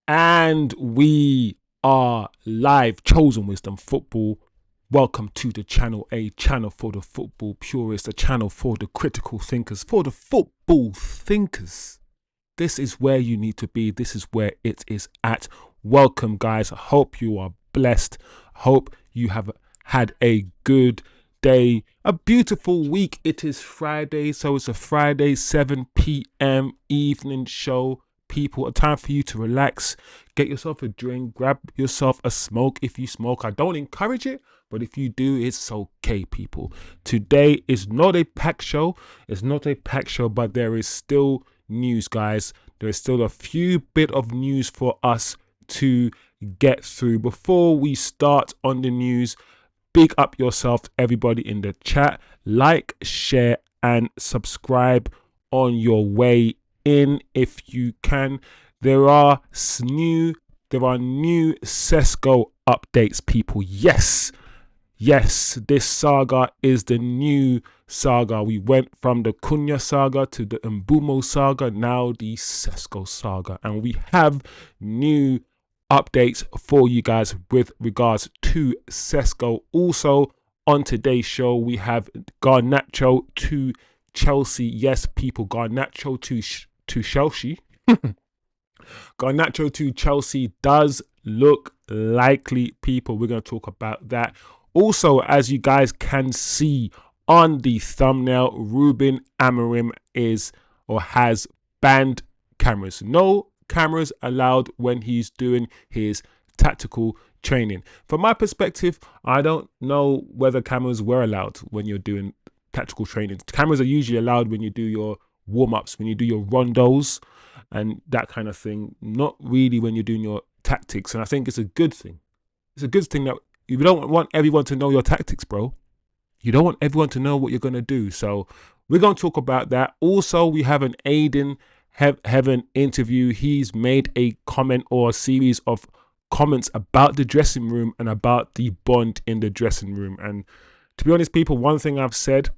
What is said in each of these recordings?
And we are live. Chosen Wisdom Football. Welcome to the channel, a channel for the football purists, a channel for the critical thinkers, for the football thinkers. This is where you need to be. This is where it is at. Welcome, guys. I hope you are blessed. Hope you have had a good day, a beautiful week. It is Friday, so it's a Friday 7 p.m. evening show. People, a time for you to relax, get yourself a drink, grab yourself a smoke if you smoke. I don't encourage it, but if you do, it's okay, people. Today is not a packed show. It's not a packed show, but there is still news, guys. There is still a few bit of news for us to get through. Before we start on the news, big up yourself, everybody in the chat. Like, share, and subscribe on your way in if you can. There are new Sesko updates, people. Yes, this saga is the new saga. We went from the Cunha saga to the Mbumo saga, now the Sesko saga, and we have new updates for you guys with regards to Sesko. Also on today's show, we have Garnacho to Chelsea. Yes, people, Garnacho to Chelsea. Garnacho to Chelsea does look likely, people. We're going to talk about that. Also, as you guys can see on the thumbnail, Ruben Amorim has banned cameras. No cameras allowed when he's doing his tactical training. From my perspective, I don't know whether cameras were allowed when you're doing tactical training. Cameras are usually allowed when you do your warm-ups, when you do your rondos and that kind of thing, not really when you're doing your tactics. And I think it's a good thing. It's a good thing that you don't want everyone to know your tactics, bro. You don't want everyone to know what you're going to do. So we're going to talk about that. Also, we have an Hayden Hackney interview. He's made a comment or a series of comments about the dressing room and about the bond in the dressing room. And to be honest, people, one thing I've said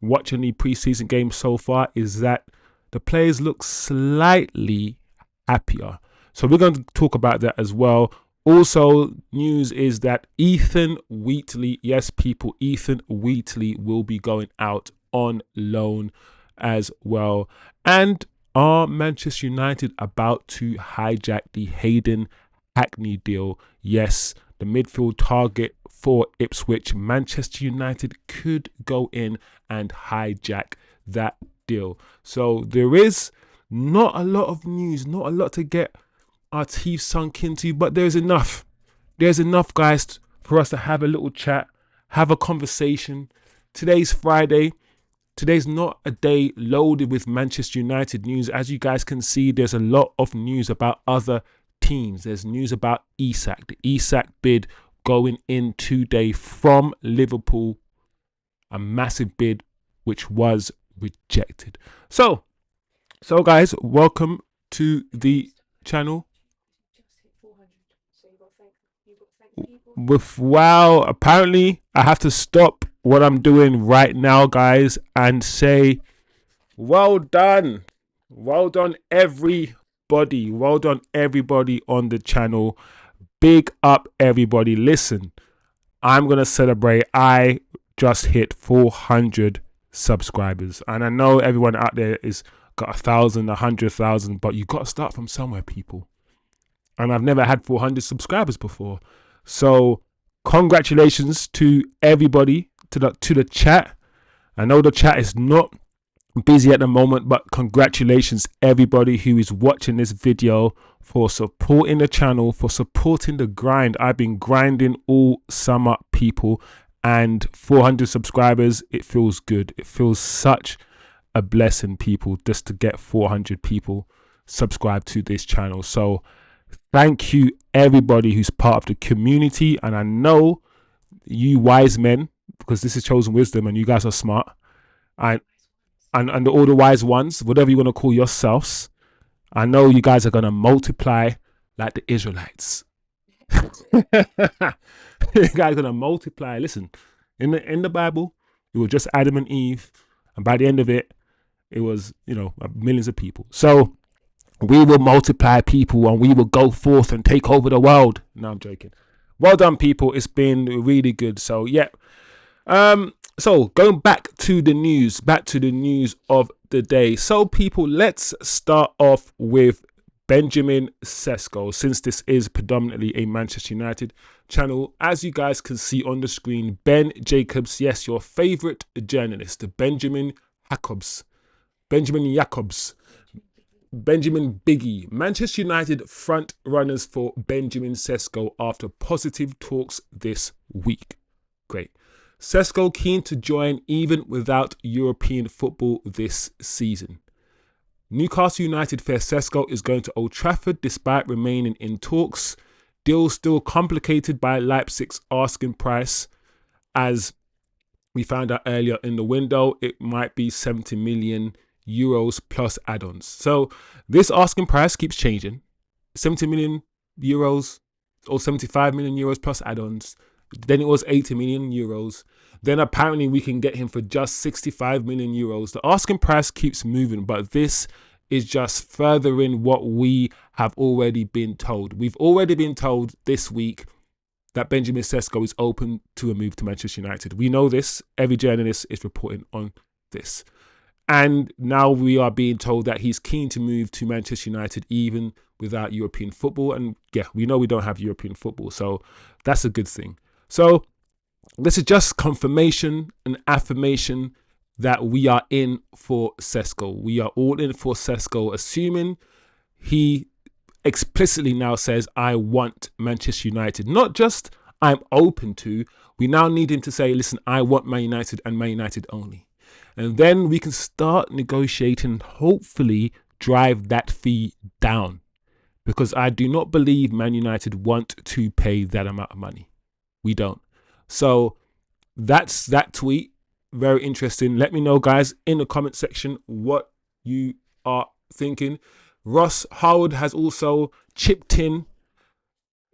watching the preseason games so far is that the players look slightly happier. So we're going to talk about that as well. Also, news is that Ethan Wheatley, yes, people, Ethan Wheatley will be going out on loan as well. And are Manchester United about to hijack the Hayden Hackney deal? Yes, the midfield target for Ipswich, Manchester United could go in and hijack that deal. So there is not a lot of news, not a lot to get our teeth sunk into, but there's enough. There's enough, guys, for us to have a little chat, have a conversation. Today's Friday. Today's not a day loaded with Manchester United news. As you guys can see, there's a lot of news about other teams. There's news about Isak, the Isak bid going in today from Liverpool, a massive bid which was rejected. So guys, welcome to the channel. Wow, apparently I have to stop what I'm doing right now, guys, and say well done everybody, well done everybody on the channel. Big up everybody. Listen, I'm gonna celebrate. I just hit 400 subscribers, and I know everyone out there is got 1,000, 100,000, but you got to start from somewhere, people. And I've never had 400 subscribers before, so congratulations to everybody, to the chat. I know the chat is not busy at the moment, but congratulations everybody who is watching this video, for supporting the channel, for supporting the grind. I've been grinding all summer, people, and 400 subscribers, it feels good. It feels such a blessing, people, just to get 400 people subscribed to this channel. So thank you everybody who's part of the community. And I know you wise men, because this is Chosen Wisdom and you guys are smart, and all the wise ones, whatever you want to call yourselves, I know you guys are going to multiply like the Israelites. You guys are going to multiply. Listen, in the Bible, it was just Adam and Eve, and by the end of it, it was, millions of people. So We will multiply people and we will go forth and take over the world. No, I'm joking. Well done, people. It's been really good. So, yeah. So going back to the news of the day. So, people, let's start off with Benjamin Sesko, since this is predominantly a Manchester United channel. As you guys can see on the screen, Ben Jacobs, yes, your favorite journalist, Benjamin Jacobs, Benjamin Biggie. Manchester United front runners for Benjamin Sesko after positive talks this week. Great. Sesko keen to join even without European football this season. Newcastle United fair Sesko is going to Old Trafford despite remaining in talks. Deal still complicated by Leipzig's asking price. As we found out earlier in the window, it might be 70 million euros plus add-ons. So this asking price keeps changing. 70 million euros or 75 million euros plus add-ons. Then it was 80 million euros. Then apparently we can get him for just 65 million euros. The asking price keeps moving, but this is just furthering what we have already been told. We've already been told this week that Benjamin Sesko is open to a move to Manchester United. We know this. Every journalist is reporting on this. And now we are being told that he's keen to move to Manchester United even without European football. And yeah, we know we don't have European football, so that's a good thing. So this is just confirmation and affirmation that we are in for Sesko. We are all in for Sesko, assuming he explicitly now says, I want Manchester United. Not just I'm open to. We now need him to say, listen, I want Man United and Man United only. And then we can start negotiating and hopefully drive that fee down. Because I do not believe Man United want to pay that amount of money. We don't. So that's that tweet. Very interesting. Let me know, guys, in the comment section what you are thinking. Ross Howard has also chipped in,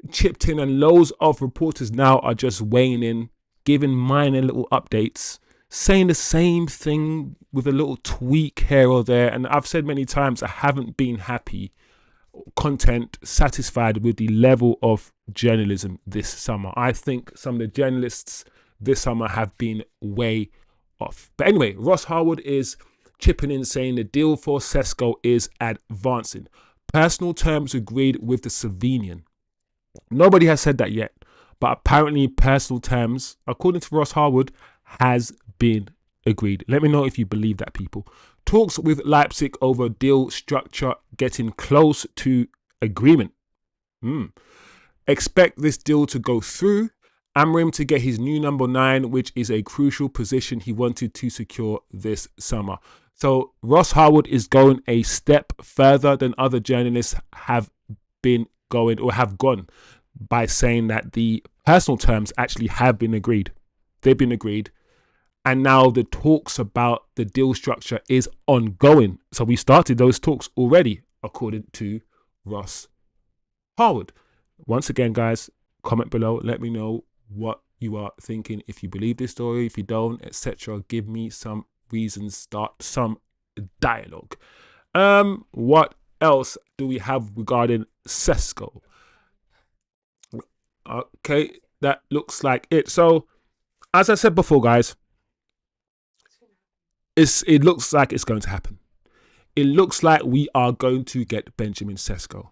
and loads of reporters now are just weighing in, giving minor little updates, saying the same thing with a little tweak here or there. And I've said many times I haven't been satisfied with the level of journalism this summer. I think some of the journalists this summer have been way off. But anyway, Ross Harwood is chipping in, saying the deal for Sesko is advancing. Personal terms agreed with the Slovenian. Nobody has said that yet, but apparently personal terms, according to Ross Harwood, has been agreed. Let me know if you believe that, people. Talks with Leipzig over deal structure getting close to agreement. Expect this deal to go through. Amorim to get his new number 9, which is a crucial position he wanted to secure this summer. So Ross Harwood is going a step further than other journalists have been going or have gone by saying that the personal terms actually have been agreed. They've been agreed. And now the talks about the deal structure is ongoing. So we started those talks already, according to Ross Harwood. Once again, guys, comment below. Let me know what you are thinking. If you believe this story, if you don't, etc. Give me some reasons. Start some dialogue. What else do we have regarding Sesko? Okay, that looks like it. So, as I said before, guys, it looks like it's going to happen. It looks like we are going to get Benjamin Sesko.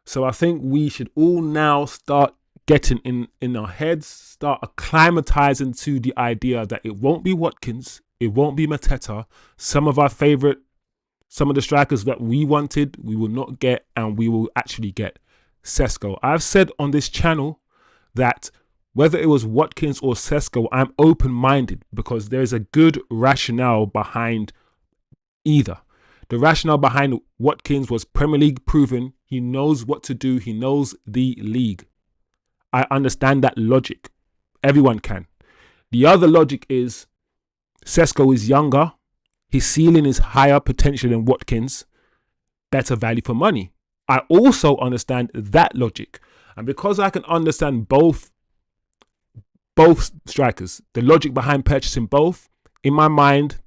So I think we should all now start getting in our heads, start acclimatizing to the idea that it won't be Watkins, it won't be Mateta. Some of the strikers that we wanted, we will not get, and we will actually get Sesko. I've said on this channel that whether it was Watkins or Sesko, I'm open-minded because there's a good rationale behind either. The rationale behind Watkins was Premier League proven. He knows what to do. He knows the league. I understand that logic. Everyone can. The other logic is Sesko is younger. His ceiling is higher potential than Watkins. Better value for money. I also understand that logic. And because I can understand both strikers, the logic behind purchasing both, in my mind,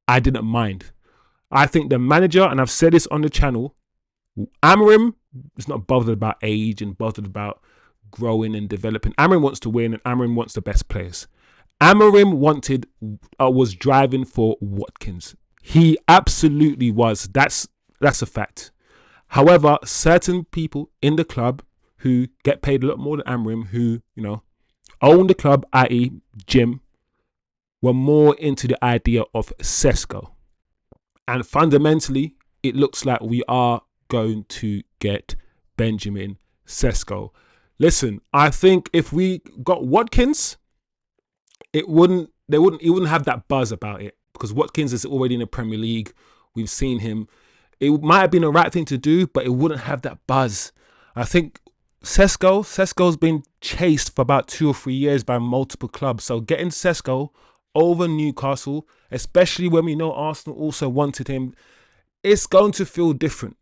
I didn't mind. I think the manager, and I've said this on the channel, Amorim is not bothered about age and bothered about growing and developing. Amorim wants to win and Amorim wants the best players. Amorim was driving for Watkins. He absolutely was. That's a fact. However, certain people in the club who get paid a lot more than Amorim, who, own the club, i.e. Jim, were more into the idea of Sesko. And fundamentally, it looks like we are going to get Benjamin Sesko. Listen, I think if we got Watkins, he wouldn't have that buzz about it, because Watkins is already in the Premier League. We've seen him. It might have been the right thing to do, but it wouldn't have that buzz. I think Sesko's been chased for about 2 or 3 years by multiple clubs. So getting Sesko over Newcastle, especially when we know Arsenal also wanted him, it's going to feel different.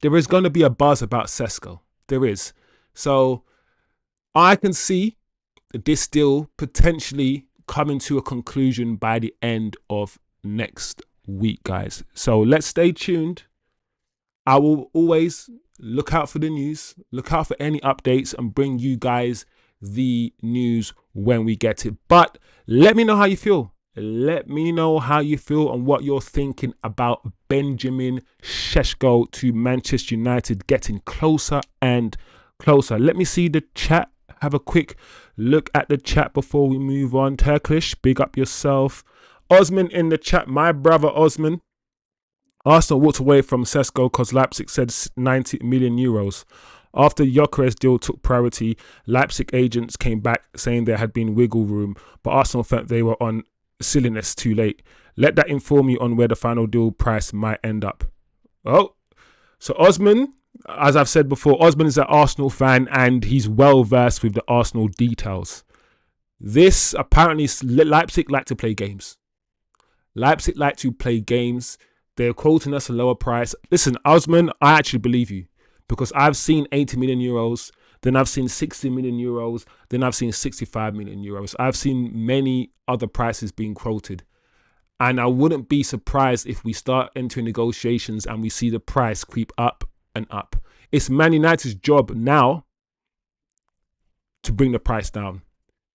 There is going to be a buzz about Sesko. There is. So I can see this deal potentially coming to a conclusion by the end of next week, guys. So let's stay tuned. I will always look out for the news, look out for any updates, and bring you guys the news when we get it. But let me know how you feel. Let me know how you feel and what you're thinking about Benjamin Sesko to Manchester United getting closer and closer. Let me see the chat. Have a quick look at the chat before we move on. Turkish, big up yourself. Osman in the chat, my brother Osman. Arsenal walked away from Sesko because Leipzig said 90 million euros. After Gyökeres deal took priority, Leipzig agents came back saying there had been wiggle room, but Arsenal felt they were on silliness too late. Let that inform you on where the final deal price might end up. Oh, so Osman, as I've said before, Osman is an Arsenal fan and he's well versed with the Arsenal details. This apparently, Leipzig like to play games. Leipzig like to play games. They're quoting us a lower price. Listen, Osman, I actually believe you, because I've seen 80 million euros, then I've seen 60 million euros, then I've seen 65 million euros. I've seen many other prices being quoted. And I wouldn't be surprised if we start entering negotiations and we see the price creep up and up. It's Man United's job now to bring the price down.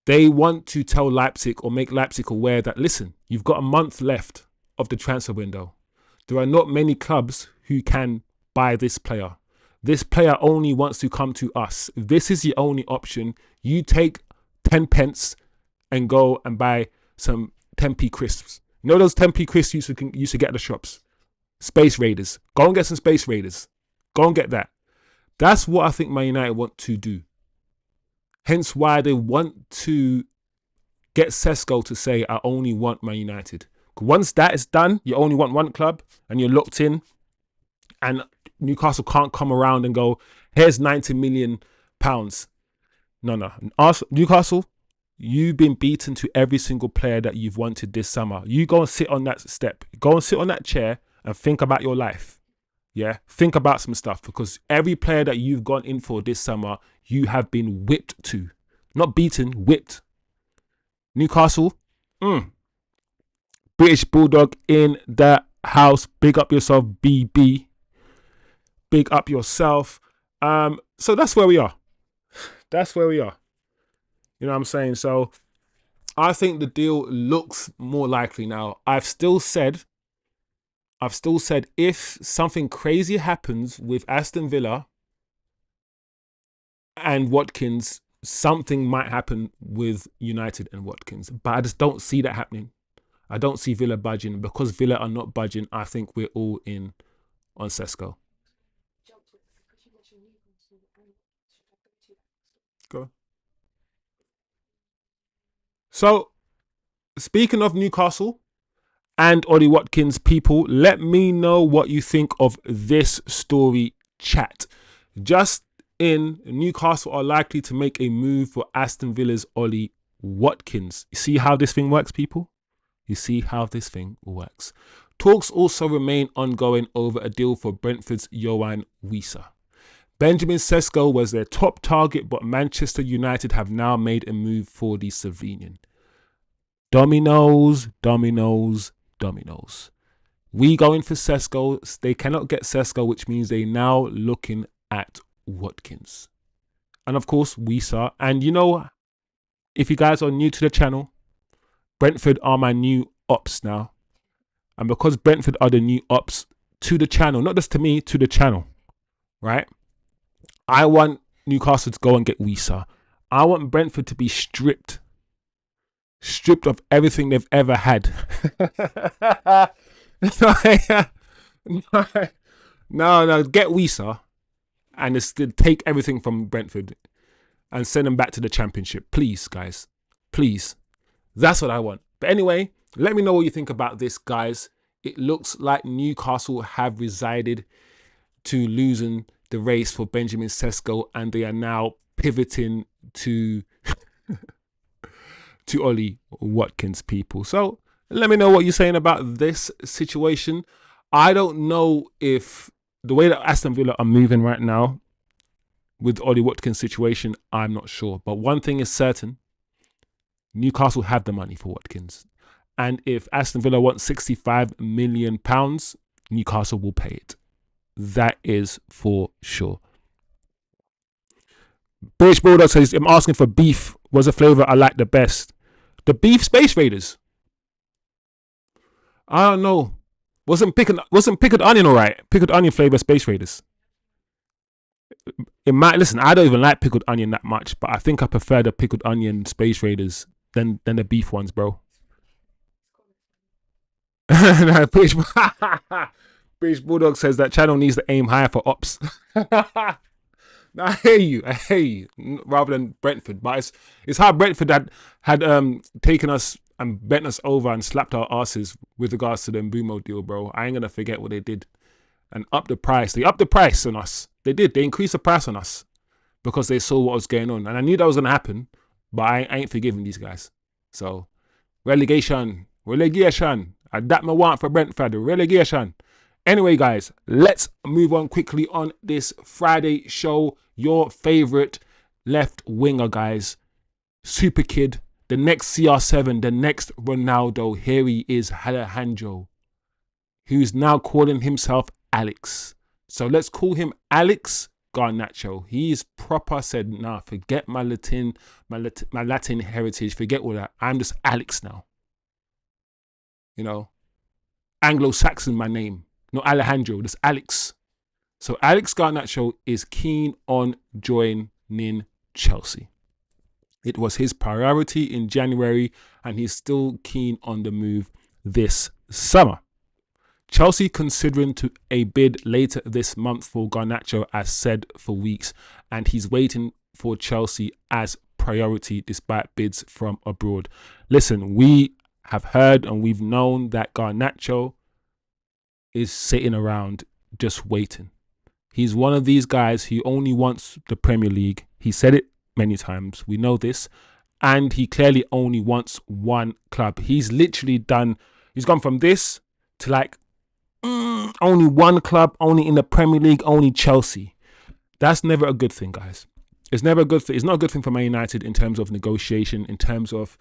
They want to tell Leipzig or make Leipzig aware that, listen, you've got a month left of the transfer window. There are not many clubs who can buy this player. This player only wants to come to us. If this is your only option, you take 10 pence and go and buy some 10p crisps. You know those 10p crisps you used to get at the shops? Space Raiders. Go and get some Space Raiders. Go and get that. That's what I think Man United want to do. Hence why they want to get Sesko to say, I only want Man United. Once that is done, you only want one club and you're locked in, and Newcastle can't come around and go, here's 90 million pounds. No. Newcastle, you've been beaten to every single player that you've wanted this summer. You go and sit on that step. Go and sit on that chair and think about your life. Yeah, think about some stuff, because every player that you've gone in for this summer, you have been whipped to. Not beaten, whipped. Newcastle, British Bulldog in the house. Big up yourself, BB. Big up yourself. So that's where we are. That's where we are. You know what I'm saying? So I think the deal looks more likely now. I've still said if something crazy happens with Aston Villa and Watkins, something might happen with United and Watkins. But I just don't see that happening. I don't see Villa budging. Because Villa are not budging, I think we're all in on Sesko. Go. So, speaking of Newcastle and Ollie Watkins, people, let me know what you think of this story, chat. Just in, Newcastle are likely to make a move for Aston Villa's Ollie Watkins. You see how this thing works, people? You see how this thing works. Talks also remain ongoing over a deal for Brentford's Yoane Wissa. Benjamin Sesko was their top target, but Manchester United have now made a move for the Slovenian. Dominoes, dominoes, dominoes. We going for Sesko. They cannot get Sesko, which means they now looking at Watkins. And of course, we saw. And you know, if you guys are new to the channel, Brentford are my new ops now. And because Brentford are the new ops to the channel, not just to me, to the channel, right? I want Newcastle to go and get Wisa. I want Brentford to be stripped of everything they've ever had. No, get Wisa and just take everything from Brentford and send them back to the Championship. Please, guys. Please. That's what I want. But anyway, let me know what you think about this, guys. It looks like Newcastle have resided to losing the race for Benjamin Sesko, and they are now pivoting to Ollie Watkins, people. So let me know what you're saying about this situation. I don't know if the way that Aston Villa are moving right now with Ollie Watkins' situation, I'm not sure. But one thing is certain, Newcastle have the money for Watkins. And if Aston Villa wants £65 million, Newcastle will pay it. That is for sure. British Bulldog says, I'm asking for beef. What's the flavour I like the best? The beef Space Raiders. I don't know. Wasn't pickled onion alright? Pickled onion flavour Space Raiders. It might, listen, I don't even like pickled onion that much, but I think I prefer the pickled onion Space Raiders than the beef ones, bro. No, British Bulldog says that channel needs to aim higher for ops. No, I hear you, rather than Brentford. But it's how Brentford had taken us and bent us over and slapped our asses with regards to the Mbumo deal, bro. I ain't gonna forget what they did. And upped the price. They upped the price on us. They did. They increased the price on us because they saw what was going on. And I knew that was gonna happen, but I ain't forgiving these guys. So relegation. That me want for Brentford. Relegation. Anyway, guys, let's move on quickly on this Friday show. Your favorite left winger, guys. Super kid. The next CR7. The next Ronaldo. Here he is, Alejandro, who's now calling himself Alex. So let's call him Alex Garnacho. He's proper said, nah, forget my Latin heritage. Forget all that. I'm just Alex now. You know, Anglo-Saxon my name. Not Alejandro, that's Alex. So Alex Garnacho is keen on joining Chelsea. It was his priority in January, and he's still keen on the move this summer. Chelsea considering to a bid later this month for Garnacho, as said for weeks, and he's waiting for Chelsea as priority despite bids from abroad. Listen, we have heard and we've known that Garnacho is sitting around just waiting. He's one of these guys who only wants the Premier League. He said it many times. We know this. And he clearly only wants one club. He's literally he's gone from this to like only one club, only in the Premier League, only Chelsea. That's never a good thing, guys. It's never a good thing. It's not a good thing for Man United in terms of negotiation, in terms of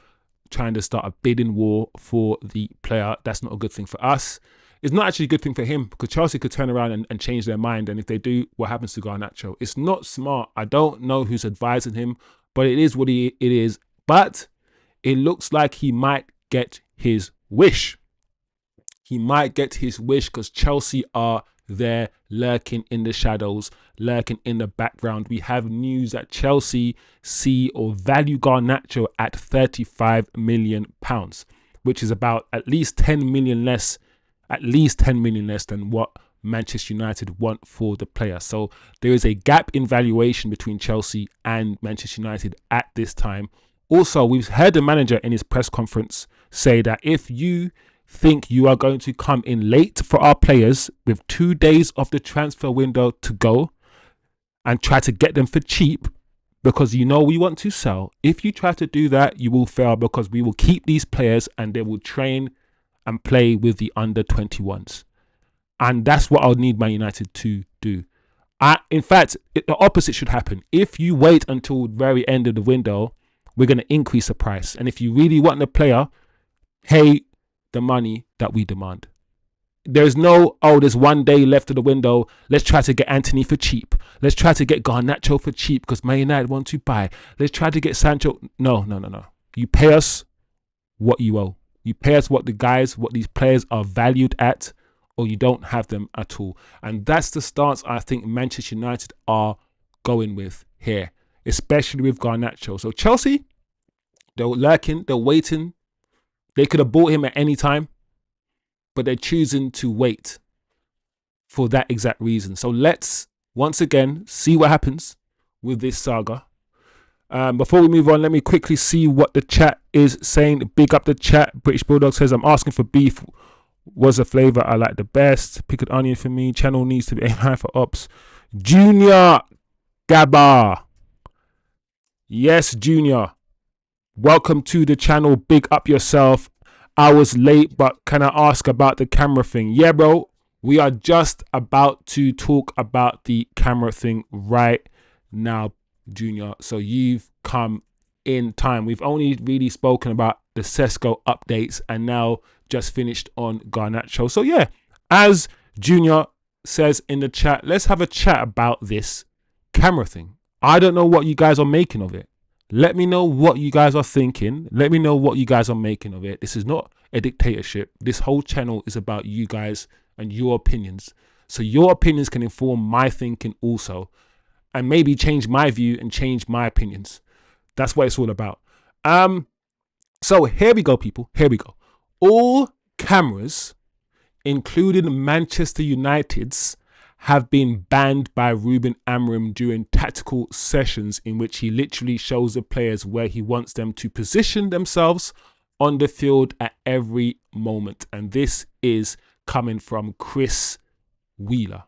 trying to start a bidding war for the player. That's not a good thing for us. It's not actually a good thing for him because Chelsea could turn around and change their mind. And if they do, what happens to Garnacho? It's not smart. I don't know who's advising him, but it is what it is. But it looks like he might get his wish. He might get his wish because Chelsea are there lurking in the shadows, lurking in the background. We have news that Chelsea see or value Garnacho at £35 million, which is about at least 10 million less than what Manchester United want for the player. So there is a gap in valuation between Chelsea and Manchester United at this time. Also, we've heard the manager in his press conference say that if you think you are going to come in late for our players with 2 days of the transfer window to go and try to get them for cheap because you know we want to sell, if you try to do that, you will fail because we will keep these players and they will train and play with the under 21s. And that's what I'll need Man United to do. In fact, the opposite should happen. If you wait until the very end of the window, we're going to increase the price. And if you really want the player, pay the money that we demand. There's no, oh, there's 1 day left of the window. Let's try to get Anthony for cheap. Let's try to get Garnacho for cheap because Man United want to buy. Let's try to get Sancho. No. You pay us what you owe. You pay us what these players are valued at, or you don't have them at all. And that's the stance I think Manchester United are going with here, especially with Garnacho. So Chelsea, they're lurking, they're waiting. They could have bought him at any time, but they're choosing to wait for that exact reason. So let's once again see what happens with this saga. Before we move on, let me quickly see what the chat is saying. Big up the chat. British Bulldog says, I'm asking for beef. Was a flavour I like the best. Pickled onion for me. Channel needs to be aim high for ops. Junior Gabba. Yes, Junior. Welcome to the channel. Big up yourself. I was late, but can I ask about the camera thing? Yeah, bro. We are just about to talk about the camera thing right now, Junior. So you've come in time. We've only really spoken about the Sesko updates and now just finished on Garnacho. So yeah, as Junior says in the chat, let's have a chat about this camera thing. I don't know what you guys are making of it. Let me know what you guys are thinking. Let me know what you guys are making of it. This is not a dictatorship. This whole channel is about you guys and your opinions. So your opinions can inform my thinking also, and maybe change my view and change my opinions. That's what it's all about. So here we go, people. Here we go. All cameras, including Manchester United's, have been banned by Ruben Amorim during tactical sessions in which he literally shows the players where he wants them to position themselves on the field at every moment. And this is coming from Chris Wheeler.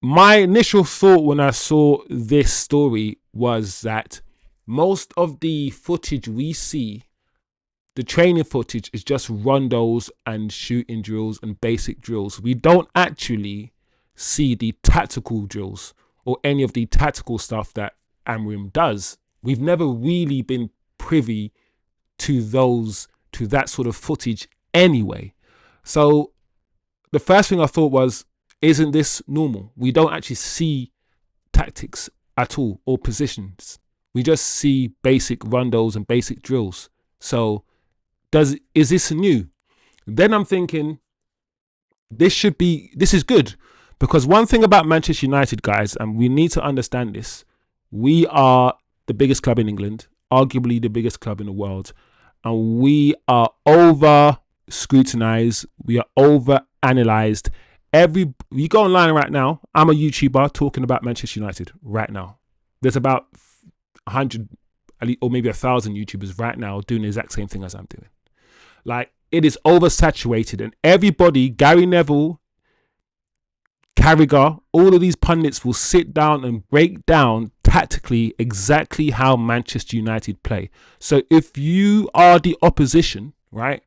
My initial thought when I saw this story was that most of the footage we see, the training footage, is just rondos and shooting drills and basic drills. We don't actually see the tactical drills or any of the tactical stuff that Amorim does. We've never really been privy to that sort of footage anyway. So the first thing I thought was, isn't this normal? We don't actually see tactics at all or positions. We just see basic rondos and basic drills. So is this new? Then I'm thinking this is good, because one thing about Manchester United, guys, and we need to understand this, we are the biggest club in England, arguably the biggest club in the world, and we are over scrutinized, we are over analyzed. You go online right now, I'm a YouTuber talking about Manchester United right now. There's about 100 or maybe 1,000 YouTubers right now doing the exact same thing as I'm doing. Like, it is oversaturated, and everybody, Gary Neville, Carragher, all of these pundits will sit down and break down tactically exactly how Manchester United play. So if you are the opposition, right,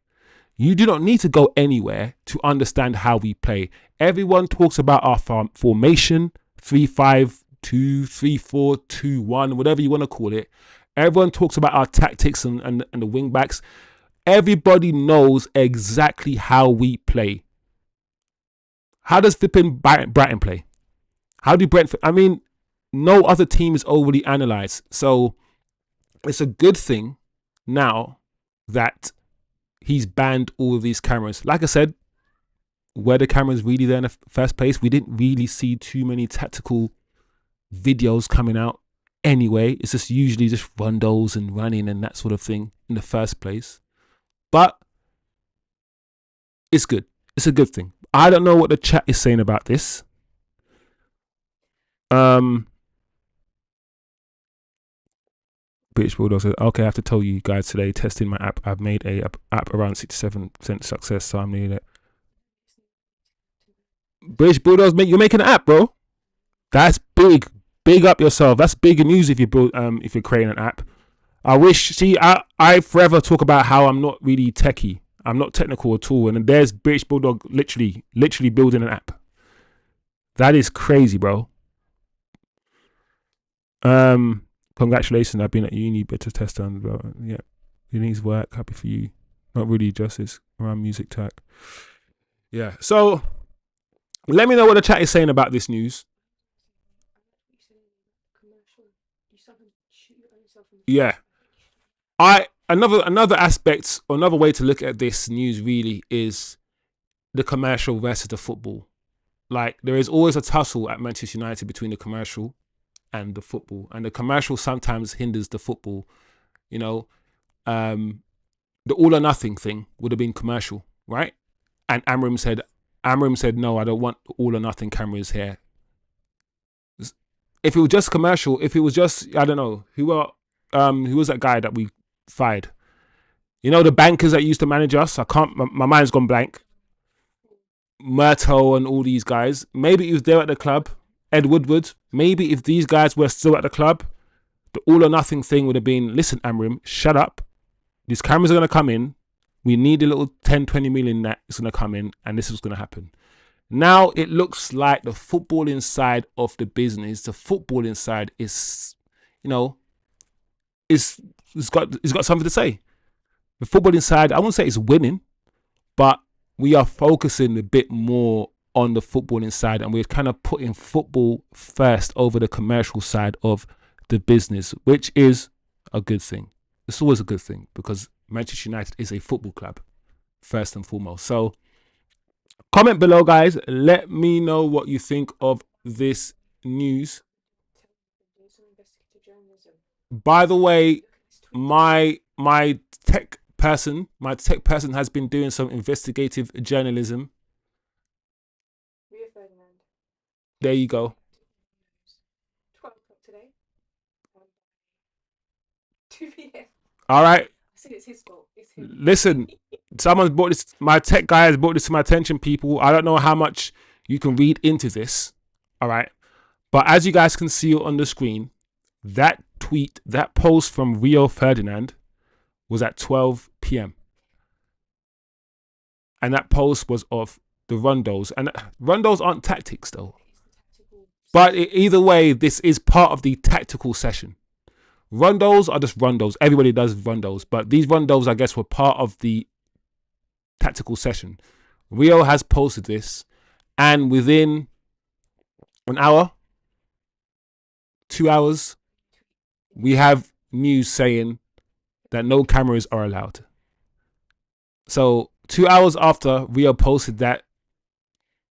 you do not need to go anywhere to understand how we play. Everyone talks about our formation, 3-5-2, 3-4-2-1, whatever you want to call it. Everyone talks about our tactics and the wing backs. Everybody knows exactly how we play. How does flipping Brighton play? How do Brentford? I mean, no other team is overly analysed. So it's a good thing now that he's banned all of these cameras. Like I said, were the cameras really there in the first place? We didn't really see too many tactical videos coming out anyway. It's just usually just rondos and running and that sort of thing in the first place. But it's good. It's a good thing. I don't know what the chat is saying about this. British Bulldog says, okay, I have to tell you guys today, testing my app. I've made a app around 67% success, so I'm needing it. British Bulldogs, you're making an app, bro. That's big. Big up yourself. That's big news if you're creating an app. I forever talk about how I'm not really techie. I'm not technical at all. And there's British Bulldog literally building an app. That is crazy, bro. Congratulations. I've been at uni, better test on. Yeah, it needs work. Happy for you. not really justice around music track. Yeah. So let me know what the chat is saying about this news. Yeah. Another aspect or another way to look at this news really is the commercial versus the football. Like, there is always a tussle at Manchester United between the commercial and the football, and the commercial sometimes hinders the football. You know, the all or nothing thing would have been commercial, right? And Amorim said, no, I don't want all or nothing cameras here. If it was just commercial, if it was just, I don't know, who was that guy that we fired? You know, the bankers that used to manage us. My mind's gone blank. Murto and all these guys. Maybe if they're at the club, Ed Woodward, maybe if these guys were still at the club, the all or nothing thing would have been, listen, Amorim, shut up. These cameras are going to come in. We need a little 10, 20 million that is going to come in, and this is going to happen. Now it looks like the footballing side of the business, the footballing side is, you know, it's got something to say. The footballing side, I won't say it's winning, but we are focusing a bit more on the footballing side, and we're kind of putting football first over the commercial side of the business, which is a good thing. It's always a good thing because Manchester United is a football club first and foremost. So comment below, guys. Let me know what you think of this news. By the way, my tech person has been doing some investigative journalism. There you go. 12 o'clock today. 2 p.m. All right. I said it's his fault. It's him. Listen, someone's brought this. My tech guy has brought this to my attention, people. I don't know how much you can read into this. All right. But as you guys can see on the screen, that tweet, that post from Rio Ferdinand was at 12 p.m. And that post was of the rondos. And rondos aren't tactics, though. But either way, this is part of the tactical session. Rondos are just rondos. Everybody does rondos. But these rondos, I guess, were part of the tactical session. Rio has posted this. And within an hour, 2 hours, we have news saying that no cameras are allowed. So 2 hours after Rio posted that,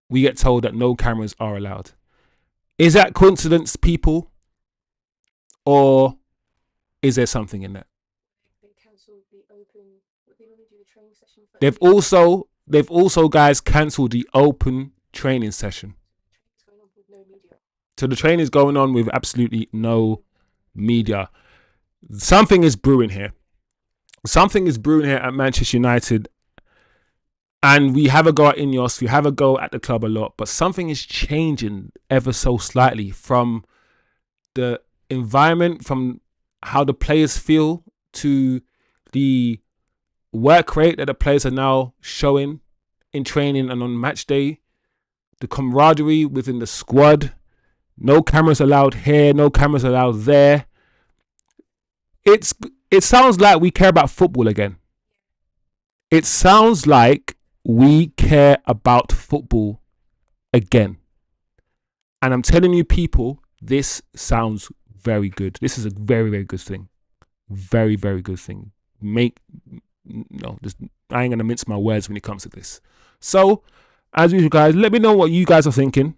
we get told that no cameras are allowed. Is that coincidence, people? Or is there something in that? They've also guys cancelled the open training session. So the training is going on with absolutely no media. Something is brewing here. Something is brewing here at Manchester United. And we have a go at Ineos, we have a go at the club a lot, but something is changing ever so slightly from the environment, from how the players feel, to the work rate that the players are now showing in training and on match day, the camaraderie within the squad. No cameras allowed here, no cameras allowed there. It sounds like we care about football again. It sounds like we care about football again. And I'm telling you, people, this sounds very good. This is a very, very good thing. Very, very good thing. I ain't going to mince my words when it comes to this. So, as usual, guys, let me know what you guys are thinking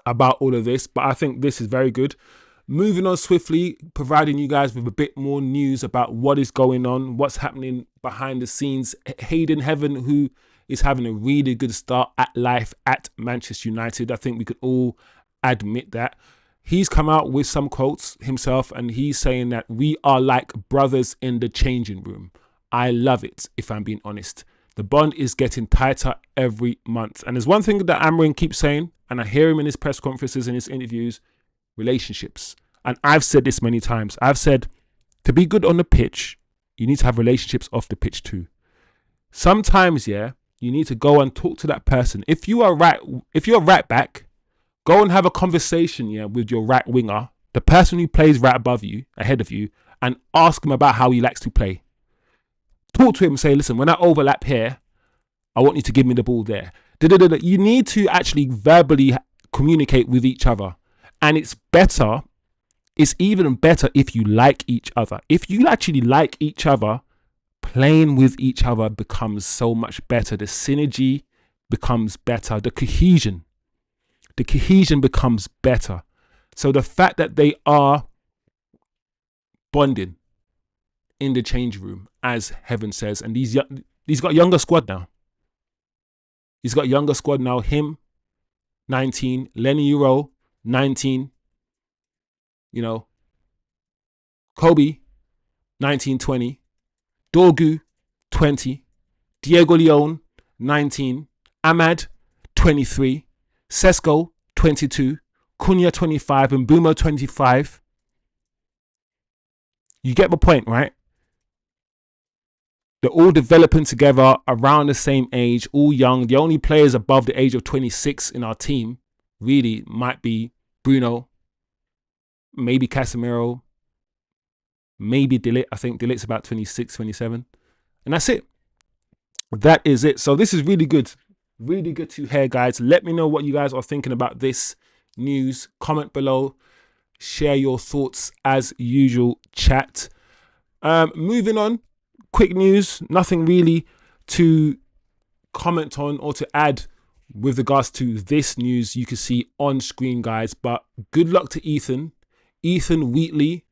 about all of this. But I think this is very good. Moving on swiftly, providing you guys with a bit more news about what is going on, what's happening behind the scenes. Hayden Hackney, who is having a really good start at life at Manchester United. I think we could all admit that. He's come out with some quotes himself, and he's saying that we are like brothers in the changing room. I love it, if I'm being honest. The bond is getting tighter every month. And there's one thing that Amorim keeps saying, and I hear him in his press conferences and his interviews: relationships. And I've said this many times. I've said, to be good on the pitch, you need to have relationships off the pitch too. Sometimes, yeah, you need to go and talk to that person. If you're a right back, go and have a conversation, yeah, with your right winger, the person who plays right above you, ahead of you, and ask him about how he likes to play. Talk to him and say, listen, when I overlap here, I want you to give me the ball there. Da-da-da-da. You need to actually verbally communicate with each other. And it's even better if you like each other. If you actually like each other, playing with each other becomes so much better. The synergy becomes better. The cohesion becomes better. So the fact that they are bonding in the change room, as Heaven says, and he's got a younger squad now. He's got a younger squad now. Him, 19. Lenny Euro, 19. You know, Kobe, 19, 20. Dorgu, 20. Diego Leon, 19. Ahmad, 23. Sesko, 22. Cunha, 25. And Bumo, 25. You get my point, right? They're all developing together around the same age, all young. The only players above the age of 26 in our team really might be Bruno, maybe Casemiro, maybe Dillit. I think Dillit's about 26, 27. And that's it. That is it. So this is really good. Really good to hear, guys. Let me know what you guys are thinking about this news. Comment below. Share your thoughts as usual. Chat. Moving on. Quick news. Nothing really to comment on or to add with regards to this news you can see on screen, guys. But good luck to Ethan. Ethan Wheatley.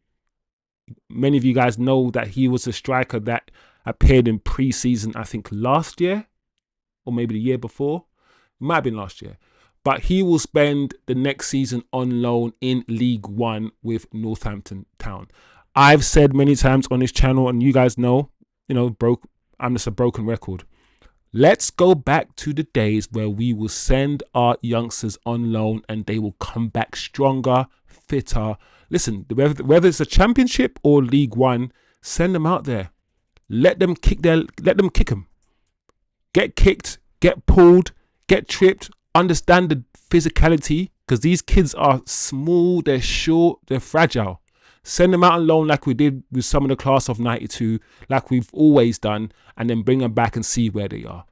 Many of you guys know that he was a striker that appeared in pre-season, I think last year or maybe the year before. It might have been last year. But he will spend the next season on loan in League One with Northampton Town. I've said many times on this channel, and you guys know, I'm just a broken record. Let's go back to the days where we will send our youngsters on loan and they will come back stronger, fitter. Listen, whether it's a championship or League One, send them out there. Let them kick them. Get kicked, get pulled, get tripped, understand the physicality, because these kids are small, they're short, they're fragile. Send them out on loan like we did with some of the class of 92, like we've always done, and then bring them back and see where they are.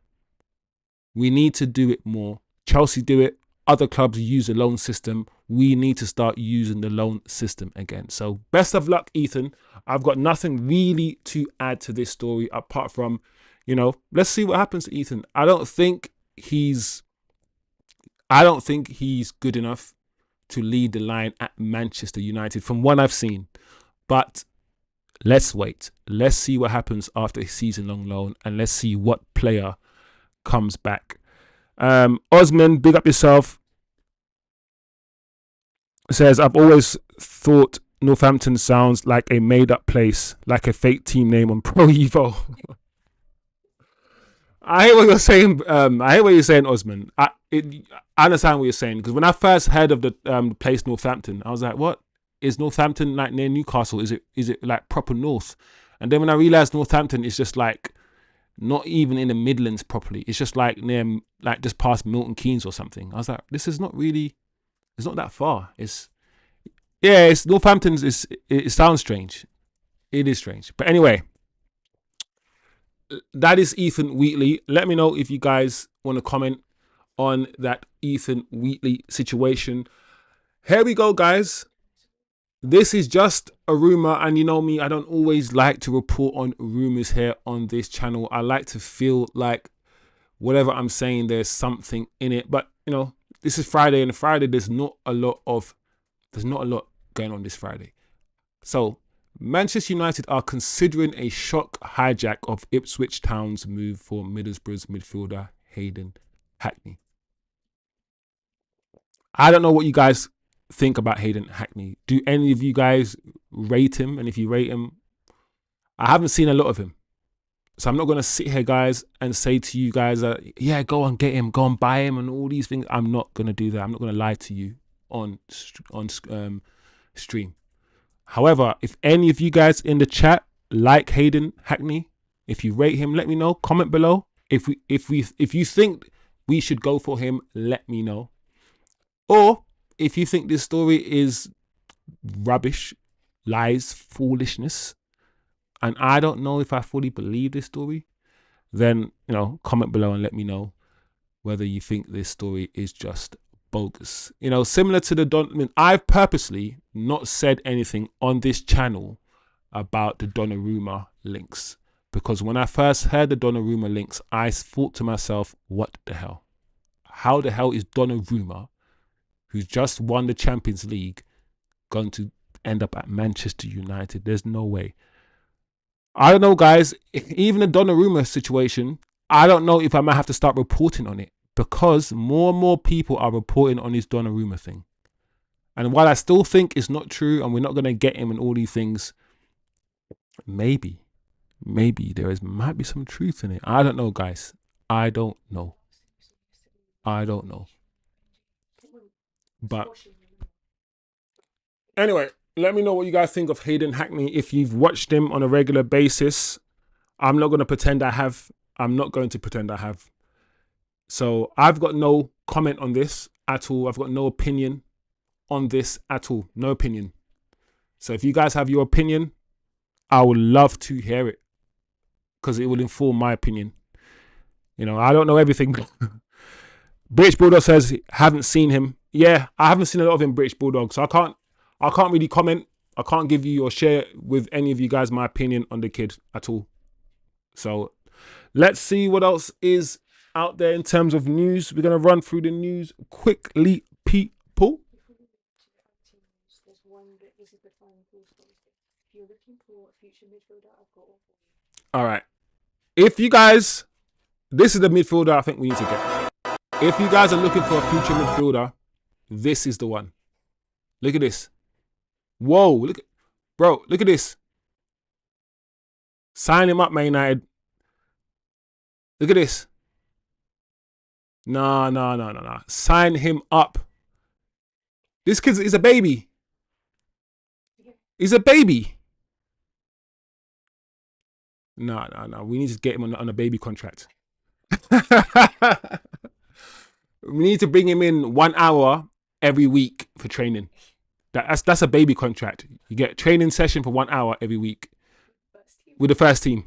We need to do it more. Chelsea do it. Other clubs use the loan system. We need to start using the loan system again. So best of luck, Ethan. I've got nothing really to add to this story apart from, let's see what happens to Ethan. I don't think he's good enough to lead the line at Manchester United from what I've seen. But let's wait. Let's see what happens after a season-long loan, and let's see what player comes back. Osman, big up yourself. Says, I've always thought Northampton sounds like a made-up place, like a fake team name on Pro Evo. I hear what you're saying. Osman. I understand what you're saying, because when I first heard of the place Northampton, I was like, "What is Northampton like near Newcastle? Is it like proper north?" And then when I realized Northampton is just like not even in the Midlands properly. It's just like near, like just past Milton Keynes or something. I was like, this is not really. It's not that far. It's Northampton's. It sounds strange. It is strange, but anyway. That is Ethan Wheatley. Let me know if you guys want to comment on that Ethan Wheatley situation. Here we go, guys. This is just a rumor, and you know me, I don't always like to report on rumors here on this channel. I like to feel like whatever I'm saying, there's something in it. But this is Friday, and Friday there's not a lot going on this Friday. So Manchester United are considering a shock hijack of Ipswich Town's move for Middlesbrough's midfielder Hayden Hackney. I don't know what you guys think about Hayden Hackney. Do any of you guys rate him? And if you rate him, I haven't seen a lot of him. So I'm not going to sit here, guys, and say to you guys, yeah, go and get him, go and buy him and all these things. I'm not going to do that. I'm not going to lie to you on stream. However, if any of you guys in the chat like Hayden Hackney, if you rate him, let me know. Comment below. If you think we should go for him, let me know. Or if you think this story is rubbish, lies, foolishness, and I don't know if I fully believe this story, then, comment below and let me know whether you think this story is just bogus. Similar to I've purposely not said anything on this channel about the Donnarumma links, because when I first heard the Donnarumma links, I thought to myself, what the hell? How the hell is Donnarumma, who's just won the Champions League, going to end up at Manchester United? There's no way. I don't know, guys. Even the Donnarumma situation, I don't know if I might have to start reporting on it, because more and more people are reporting on this Donnarumma thing. And while I still think it's not true and we're not going to get him and all these things, maybe might be some truth in it. I don't know, guys. I don't know. But anyway, let me know what you guys think of Hayden Hackney if you've watched him on a regular basis. I'm not going to pretend I have. So I've got no comment on this at all. I've got no opinion on this at all. No opinion. So if you guys have your opinion, I would love to hear it, because it will inform my opinion. I don't know everything. British Bulldog says, haven't seen him. Yeah, I haven't seen a lot of him, British Bulldog. So I can't really comment. I can't give you or share with any of you guys my opinion on the kid at all. So let's see what else is out there in terms of news. We're going to run through the news quickly, people. There's one that this is the final call. If you're looking for a future midfielder, I've got one for you. All right. If you guys, this is the midfielder I think we need to get. If you guys are looking for a future midfielder, this is the one. Look at this. Whoa, look at this. Sign him up, Man United. Look at this. No. Sign him up. This kid is a baby. He's a baby. No. We need to get him on a baby contract. We need to bring him in 1 hour every week for training. That's a baby contract. You get a training session for 1 hour every week with the first team.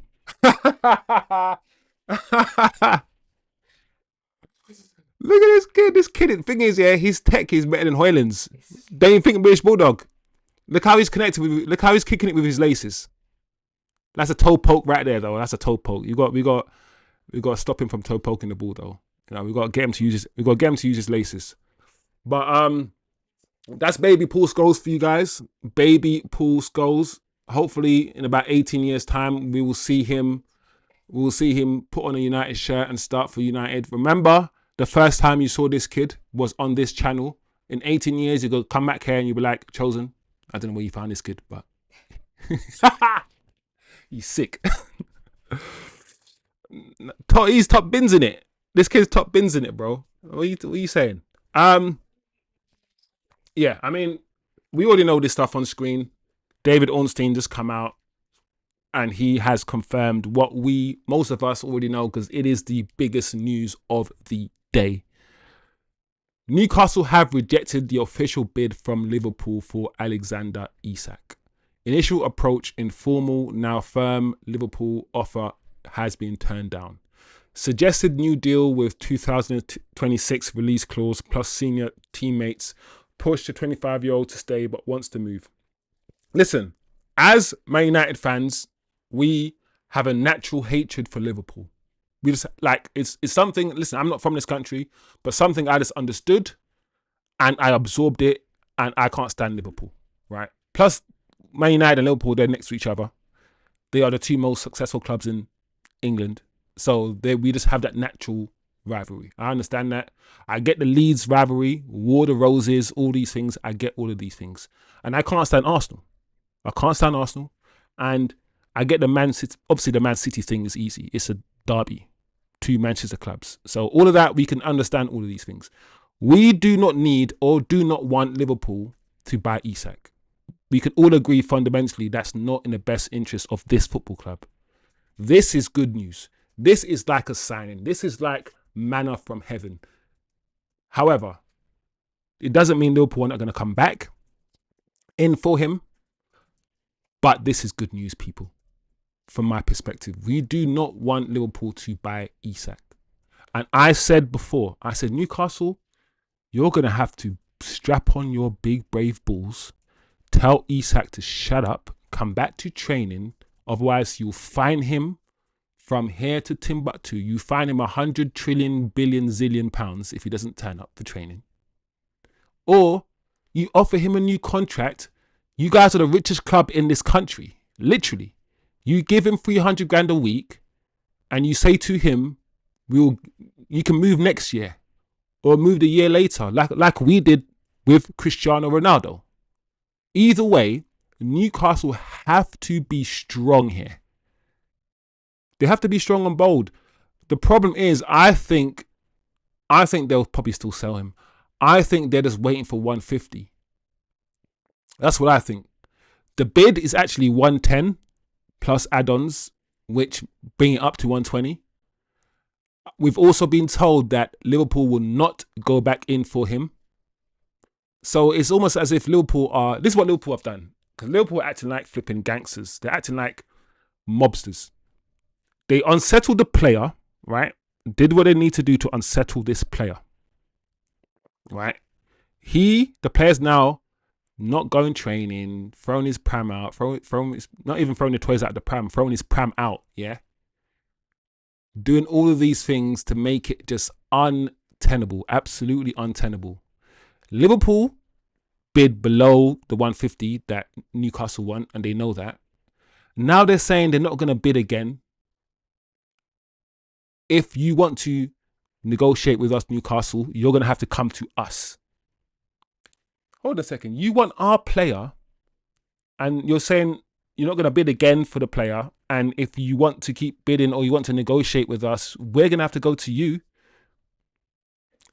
Look at this kid. This kid, the thing is, yeah, his tech is better than Hoyland's. Don't you think British Bulldog? Look how he's connected with. Look how he's kicking it with his laces. That's a toe poke right there, though. That's a toe poke. We got to stop him from toe poking the ball, though. We got to get him to use his. We got to get him to use his laces. But that's baby Paul Scholes for you guys. Baby Paul Scholes. Hopefully, in about 18 years' time, we will see him. We will see him put on a United shirt and start for United. Remember, the first time you saw this kid was on this channel. In 18 years, you go come back here and you'll be like, Chosen, I don't know where you found this kid, but he's sick. He's top bins in it. This kid's top bins in it, bro. What are you saying? Yeah, I mean, we already know this stuff on screen. David Ornstein just come out and he has confirmed what most of us already know, because it is the biggest news of the day. Newcastle have rejected the official bid from Liverpool for Alexander Isak. Initial approach informal, now firm Liverpool offer has been turned down. Suggested new deal with 2026 release clause plus senior teammates push the 25-year-old to stay but wants to move. Listen, as Man United fans, we have a natural hatred for Liverpool. We just it's something. Listen, I'm not from this country, but something I just understood and I absorbed it, and I can't stand Liverpool, right? Plus, Man United and Liverpool, they're next to each other. They are the two most successful clubs in England. So we just have that natural rivalry. I understand that. I get the Leeds rivalry, War the Roses, all these things. I get all of these things. And I can't stand Arsenal. And I get the Man City. Obviously, the Man City thing is easy. It's a derby. Two Manchester clubs. So all of that, we can understand all of these things. We do not need or do not want Liverpool to buy Isak. We can all agree fundamentally that's not in the best interest of this football club. This is good news. This is like a signing. This is like manna from heaven. However, it doesn't mean Liverpool are not going to come back in for him. But this is good news, people. from my perspective. We do not want Liverpool to buy Isak. And I said before, I said, Newcastle, you're going to have to strap on your big brave balls, tell Isak to shut up, come back to training. Otherwise, you'll fine him from here to Timbuktu. You fine him 100 trillion, billion, zillion pounds if he doesn't turn up for training. Or you offer him a new contract. You guys are the richest club in this country. Literally. You give him 300 grand a week and you say to him, you can move next year or move the year later, like we did with Cristiano Ronaldo. Either way, Newcastle have to be strong here. They have to be strong and bold. The problem is, I think they'll probably still sell him. I think they're just waiting for 150. That's what I think. The bid is actually 110 plus add-ons, which bring it up to 120. We've also been told that Liverpool will not go back in for him. So it's almost as if Liverpool are... This is what Liverpool have done. Because Liverpool are acting like flipping gangsters. They're acting like mobsters. They unsettled the player, right? Did what they need to do to unsettle this player. Right? The player's now not going training, throwing his pram out, not even throwing the toys out of the pram, throwing his pram out, yeah? Doing all of these things to make it just untenable, absolutely untenable. Liverpool bid below the 150 that Newcastle want, and they know that. Now they're saying they're not going to bid again. If you want to negotiate with us, Newcastle, you're going to have to come to us. Hold a second. You want our player, and you're saying you're not going to bid again for the player. And if you want to keep bidding or you want to negotiate with us, we're going to have to go to you.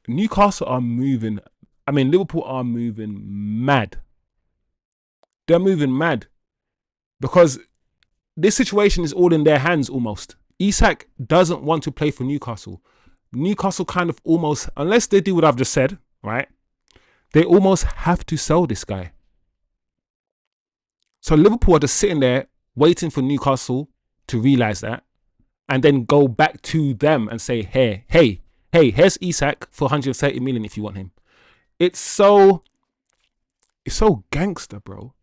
Newcastle are moving. I mean, Liverpool are moving mad. They're moving mad because this situation is all in their hands almost. Isak doesn't want to play for Newcastle. Newcastle kind of almost, unless they do what I've just said, right? They almost have to sell this guy. So Liverpool are just sitting there waiting for Newcastle to realise that and then go back to them and say, hey, here's Isak for 130 million if you want him. It's so gangster, bro.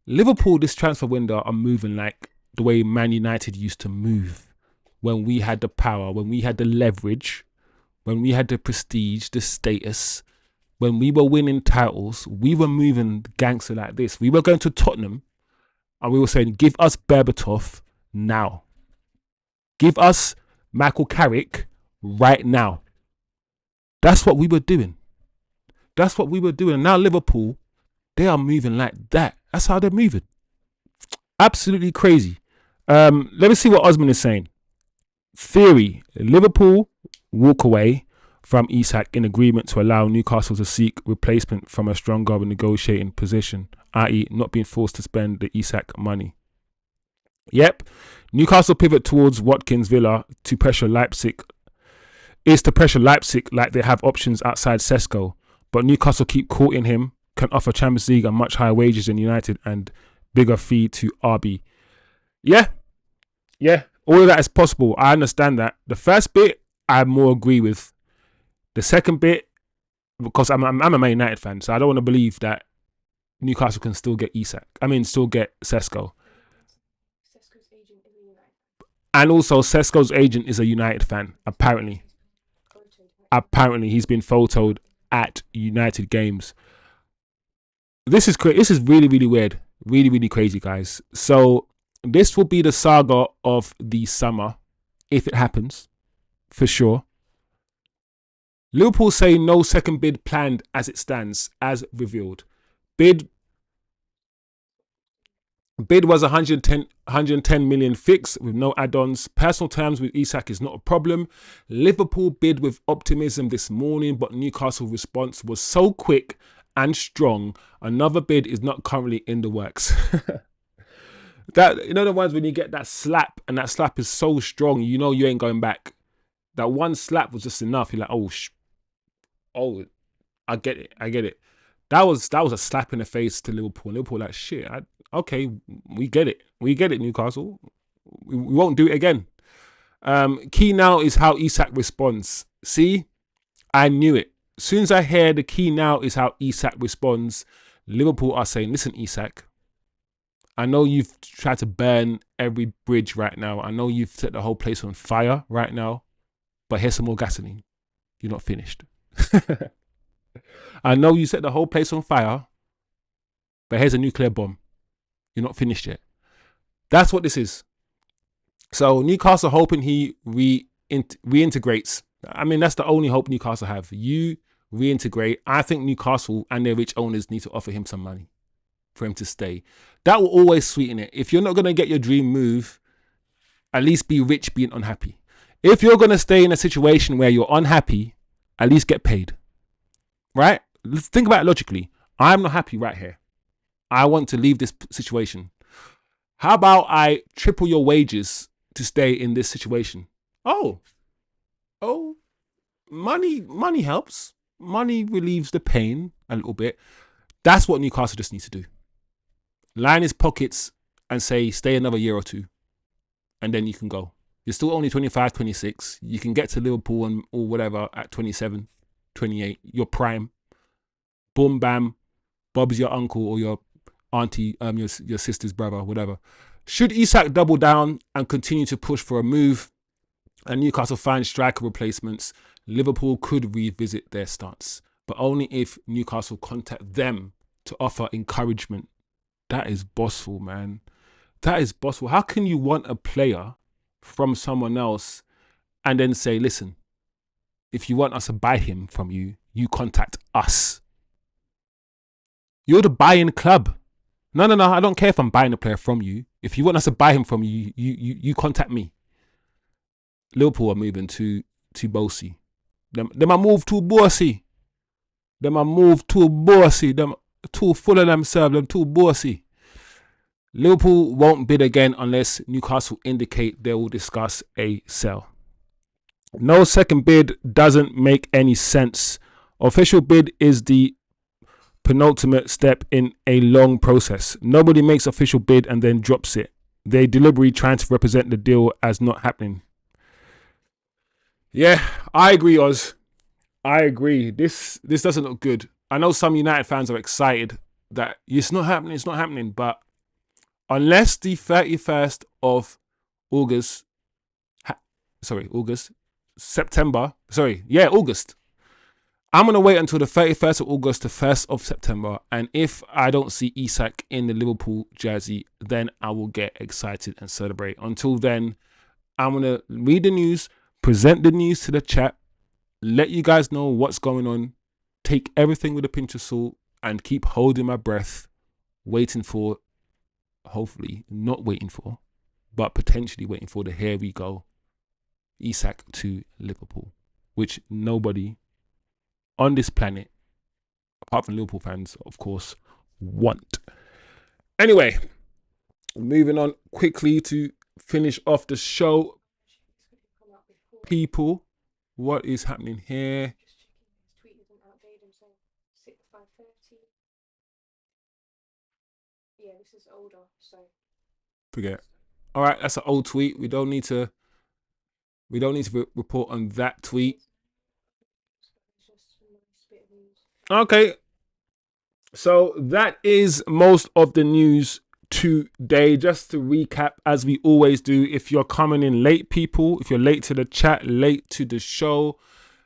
Liverpool this transfer window are moving like the way Man United used to move when we had the power, when we had the leverage, when we had the prestige, the status, when we were winning titles. We were moving gangster like this. We were going to Tottenham and we were saying, give us Berbatov now. Give us Michael Carrick right now. That's what we were doing. That's what we were doing. And now Liverpool, they are moving like that. That's how they're moving. Absolutely crazy. Let me see what Osman is saying. Theory. Liverpool walk away from Isak in agreement to allow Newcastle to seek replacement from a stronger negotiating position, i.e. not being forced to spend the Isak money. Yep. Newcastle pivot towards Watkins Villa to pressure Leipzig. Is to pressure Leipzig like they have options outside Sesko. But Newcastle keep courting him, can offer Champions League and much higher wages than United and bigger fee to RB. Yeah. All of that is possible. I understand that. The first bit, I more agree with. The second bit, because I'm a Man United fan, so I don't want to believe that Newcastle can still get Isak. Still get Sesko. Sesko's agent is a United fan. And also, Sesko's agent is a United fan, apparently. Apparently, he's been photoed at United games. This is This is really, really weird. Really, really crazy, guys. So this will be the saga of the summer, if it happens, for sure. Liverpool say no second bid planned as it stands, as revealed. Bid was 110 million fixed with no add-ons. Personal terms with Isak is not a problem. Liverpool bid with optimism this morning, but Newcastle response was so quick and strong. Another bid is not currently in the works. That, you know, the ones when you get that slap and that slap is so strong, you know you ain't going back. That one slap was just enough. You're like, oh, I get it. That was a slap in the face to Liverpool. Liverpool like, shit, okay, we get it, Newcastle. We won't do it again. Key now is how Isak responds. See, I knew it. As soon as I hear the key now is how Isak responds, Liverpool are saying, listen, Isak, I know you've tried to burn every bridge right now. I know you've set the whole place on fire right now, but here's some more gasoline. You're not finished. I know you set the whole place on fire, but here's a nuclear bomb. You're not finished yet. That's what this is. So Newcastle hoping he reintegrates. I mean, that's the only hope Newcastle have. You reintegrate. I think Newcastle and their rich owners need to offer him some money for him to stay. That will always sweeten it. If you're not going to get your dream move, at least be rich being unhappy. If you're going to stay in a situation where you're unhappy, at least get paid. Right? Let's think about it logically. I'm not happy right here. I want to leave this situation. How about I triple your wages to stay in this situation? Oh, money helps. Money relieves the pain a little bit. That's what Newcastle just needs to do. Line his pockets and say, stay another year or two. And then you can go. You're still only 25, 26. You can get to Liverpool and or whatever at 27, 28. Your prime. Boom, bam. Bob's your uncle or your auntie, your sister's brother, whatever. Should Isak double down and continue to push for a move and Newcastle find striker replacements, Liverpool could revisit their stance, but only if Newcastle contact them to offer encouragement. That is bossful, man. That is bossful. How can you want a player from someone else and then say, listen, if you want us to buy him from you, you contact us. You're the buying club. No, I don't care if I'm buying a player from you. If you want us to buy him from you, you contact me. Liverpool are moving to Bossy. Them are move too bossy. Them are move too bossy. Them too full of themselves. Them too bossy. Liverpool won't bid again unless Newcastle indicate they will discuss a sell. No second bid doesn't make any sense. Official bid is the penultimate step in a long process. Nobody makes official bid and then drops it. They deliberately trying to represent the deal as not happening. Yeah, I agree, Oz. I agree. This doesn't look good. I know some United fans are excited that it's not happening, but unless the 31st of August, August. I'm going to wait until the 31st of August to 1st of September. And if I don't see Isak in the Liverpool jersey, then I will get excited and celebrate. Until then, I'm going to read the news, present the news to the chat, let you guys know what's going on, take everything with a pinch of salt, and keep holding my breath, waiting for, hopefully, not waiting for, but potentially waiting for the here we go, Isak to Liverpool, which nobody on this planet, apart from Liverpool fans, of course, want. Anyway, moving on quickly to finish off the show. People, what is happening here? Just checking his tweet isn't outdated, so 5:30. Yeah, this is older, so Forget. All right, that's an old tweet. We don't need to report on that tweet. it's just a nice bit of news. Okay. So that is most of the news today. Just to recap, as we always do, if you're coming in late, people, if you're late to the chat, late to the show,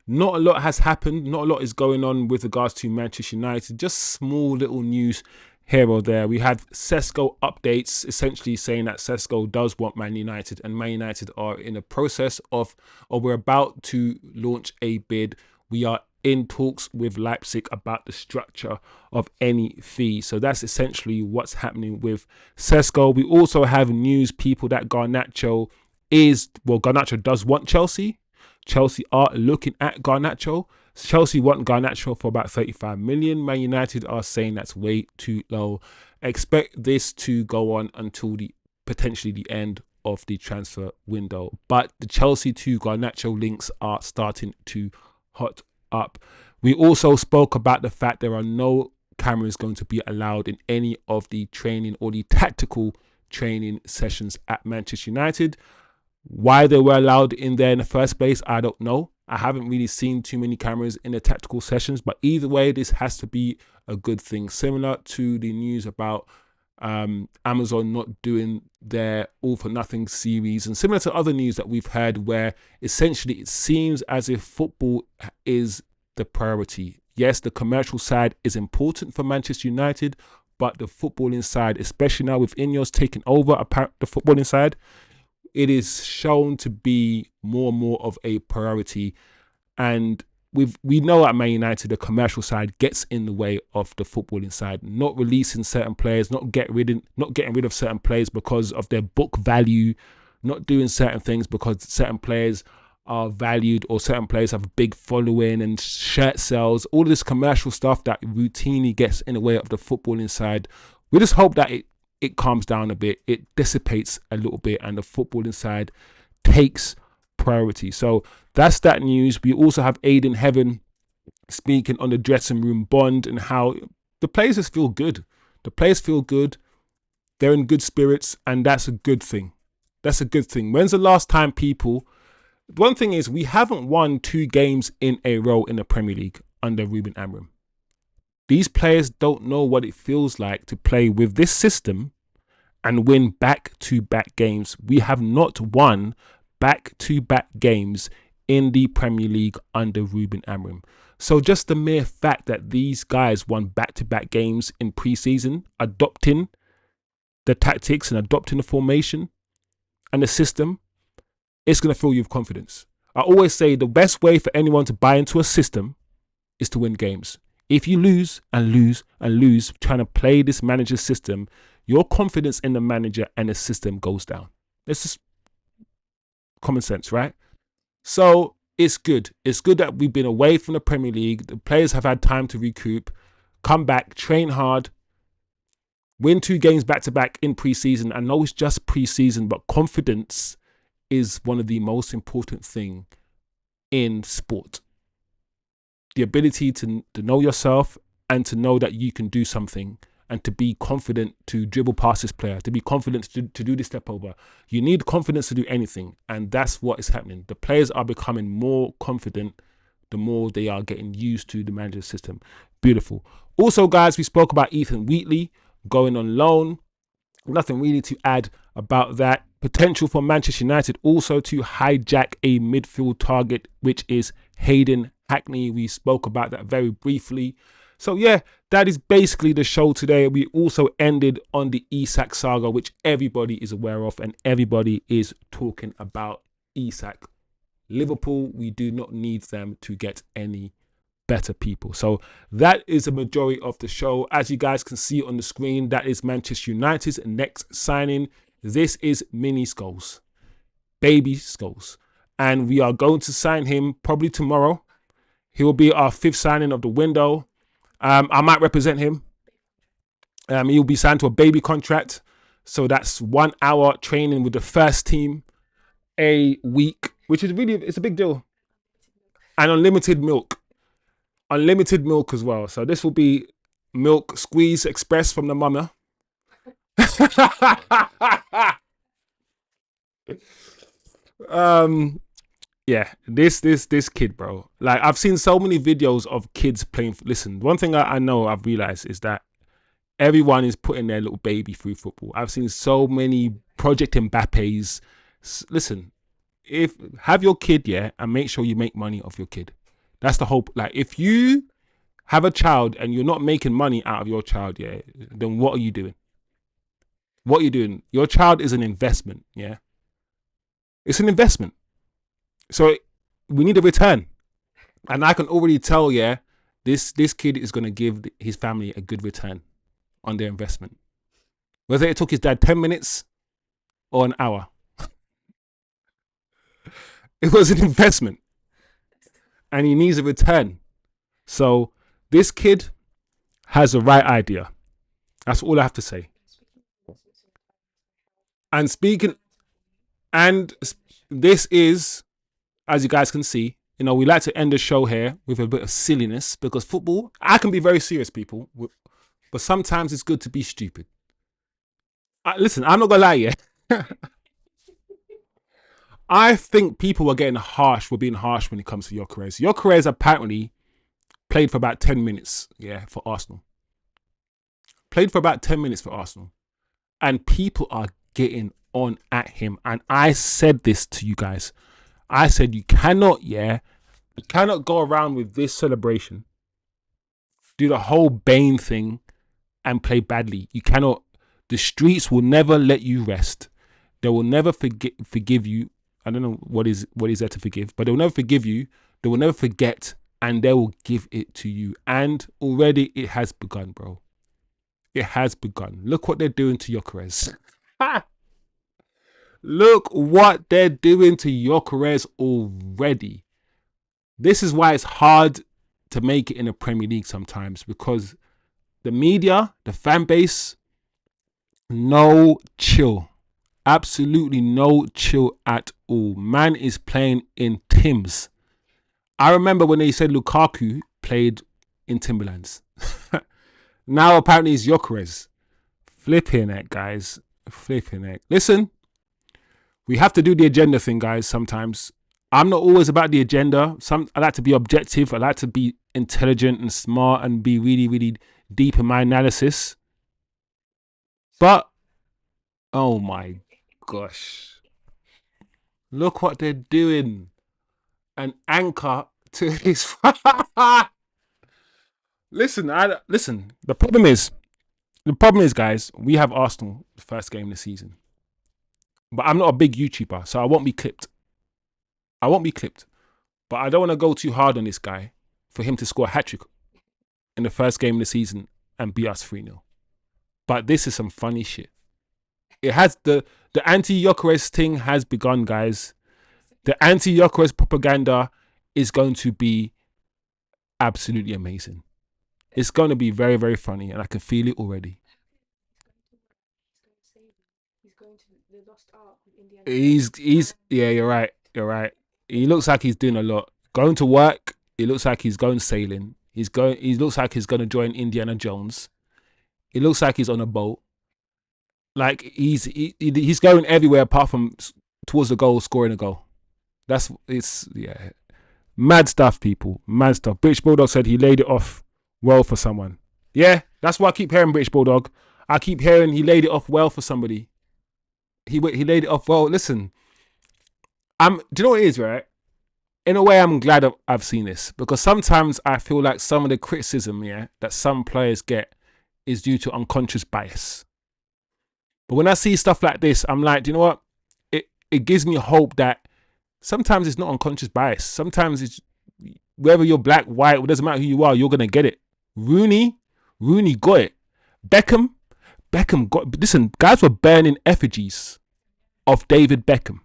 not a lot has happened. Not a lot is going on with regards to Manchester United. Just small little news here or there. We had Sesko updates essentially saying that Sesko does want Man United, and Man United are in a process of, or we're about to launch a bid. We are in talks with Leipzig about the structure of any fee. So that's essentially what's happening with Sesko. We also have news, people, that Garnacho does want Chelsea. Chelsea are looking at Garnacho. Chelsea want Garnacho for about 35 million. Man United are saying that's way too low. Expect this to go on until potentially the end of the transfer window. But the Chelsea to Garnacho links are starting to hot up. We also spoke about the fact there are no cameras going to be allowed in any of the training or the tactical training sessions at Manchester United. Why they were allowed in there in the first place, I don't know. I haven't really seen too many cameras in the tactical sessions, but either way, this has to be a good thing. Similar to the news about Amazon not doing their All for Nothing series, and similar to other news that we've heard where essentially it seems as if football is the priority. Yes, the commercial side is important for Manchester United, but the footballing side, especially now with Ineos taking over the footballing side, it is shown to be more and more of a priority. And we know at Man United the commercial side gets in the way of the footballing side, not releasing certain players, not getting rid of certain players because of their book value, not doing certain things because certain players are valued or certain players have a big following and shirt sales, all of this commercial stuff that routinely gets in the way of the footballing side. We just hope that it calms down a bit, it dissipates a little bit, and the footballing side takes priority. So that's that news. We also have Hayden Hackney speaking on the dressing room bond and how the players just feel good. The players feel good. They're in good spirits, and that's a good thing. That's a good thing. When's the last time people... One thing is, we haven't won 2 games in a row in the Premier League under Ruben Amorim. These players don't know what it feels like to play with this system and win back-to-back games. We have not won back-to-back games in the Premier League under Ruben Amorim. So just the mere fact that these guys won back-to-back games in pre-season, adopting the tactics and adopting the formation and the system, it's going to fill you with confidence. I always say the best way for anyone to buy into a system is to win games. If you lose and lose and lose trying to play this manager's system, your confidence in the manager and the system goes down. It's just common sense, right? So it's good. It's good that we've been away from the Premier League. The players have had time to recoup, come back, train hard, win 2 games back-to-back in pre-season. I know it's just pre-season, but confidence is one of the most important things in sport. The ability to know yourself and to know that you can do something and to be confident to dribble past this player, to be confident to do this step over. You need confidence to do anything, and that's what is happening. The players are becoming more confident the more they are getting used to the manager's system. Beautiful. Also, guys, we spoke about Ethan Wheatley going on loan. Nothing really to add about that. Potential for Manchester United also to hijack a midfield target, which is Hayden Hackney. We spoke about that very briefly. So yeah, that is basically the show today. We also ended on the Isak saga, which everybody is aware of and everybody is talking about. Isak. Liverpool, we do not need them to get any better people. So that is the majority of the show. As you guys can see on the screen, that is Manchester United's next signing. This is Mini Scholes, Baby Scholes, and we are going to sign him probably tomorrow. He will be our 5th signing of the window. I might represent him. He'll be signed to a baby contract, so that's 1 hour training with the first team a week, which is really, it's a big deal, and unlimited milk as well. So this will be milk squeeze express from the mama. Yeah, this kid, bro. Like, I've seen so many videos of kids playing. Listen, one thing I know I've realized is that everyone is putting their little baby through football. I've seen so many Project Mbappes. Listen, have your kid, yeah, and make sure you make money off your kid. That's the hope. Like, if you have a child and you're not making money out of your child, yeah, then what are you doing? What are you doing? Your child is an investment, yeah? It's an investment. So we need a return. And I can already tell, yeah, this kid is going to give his family a good return on their investment. Whether it took his dad 10 minutes or an hour. It was an investment. And he needs a return. So this kid has the right idea. That's all I have to say. And this is, as you guys can see, you know, we like to end the show here with a bit of silliness, because football, I can be very serious, people, but sometimes it's good to be stupid. Listen, I'm not gonna lie, yeah. I think people were getting harsh, were being harsh when it comes to Gyökeres. Gyökeres apparently played for about 10 minutes, yeah, for Arsenal. Played for about 10 minutes for Arsenal. And people are getting on at him. And I said this to you guys. I said, you cannot, yeah, you cannot go around with this celebration, do the whole Bane thing, and play badly. You cannot. The streets will never let you rest. They will never forgive you. I don't know what is there to forgive, but they will never forgive you. They will never forget, and they will give it to you. And already it has begun, bro. It has begun. Look what they're doing to Gyökeres. Look what they're doing to Gyökeres already. This is why it's hard to make it in the Premier League sometimes, because the media, the fan base, no chill. Absolutely no chill at all. Man is playing in Timbs. I remember when they said Lukaku played in Timberlands. Now apparently it's Gyökeres. Flipping it, guys. Flipping it. Listen, we have to do the agenda thing, guys, sometimes. I'm not always about the agenda. I like to be objective. I like to be intelligent and smart and be really, really deep in my analysis. But, oh my gosh. Look what they're doing. An anchor to his... Listen. The problem is, guys, we have Arsenal the first game of the season. But I'm not a big YouTuber, so I won't be clipped. But I don't want to go too hard on this guy for him to score a hat-trick in the first game of the season and beat us 3-0. But this is some funny shit. It has the anti-Gyökeres thing has begun, guys. The anti-Gyökeres propaganda is going to be absolutely amazing. It's going to be very, very funny, and I can feel it already. He's going to the Lost Ark with Indiana. Yeah, you're right. He looks like he's doing a lot. Going to work, it looks like he's going sailing. He looks like he's going to join Indiana Jones. It looks like he's on a boat. Like he's going everywhere apart from towards the goal, scoring a goal. Yeah. Mad stuff, people. Mad stuff. British Bulldog said he laid it off well for someone. Yeah, that's why I keep hearing British Bulldog. I keep hearing he laid it off well for somebody. He laid it off well. Listen, do you know what it is, right? In a way, I'm glad I've seen this, because sometimes I feel like some of the criticism, yeah, that some players get is due to unconscious bias. But when I see stuff like this, I'm like, do you know what? It gives me hope that sometimes it's not unconscious bias. Sometimes it's whether you're black, white, it doesn't matter who you are, you're gonna get it. Rooney got it. Beckham got. Listen, guys were burning effigies of David Beckham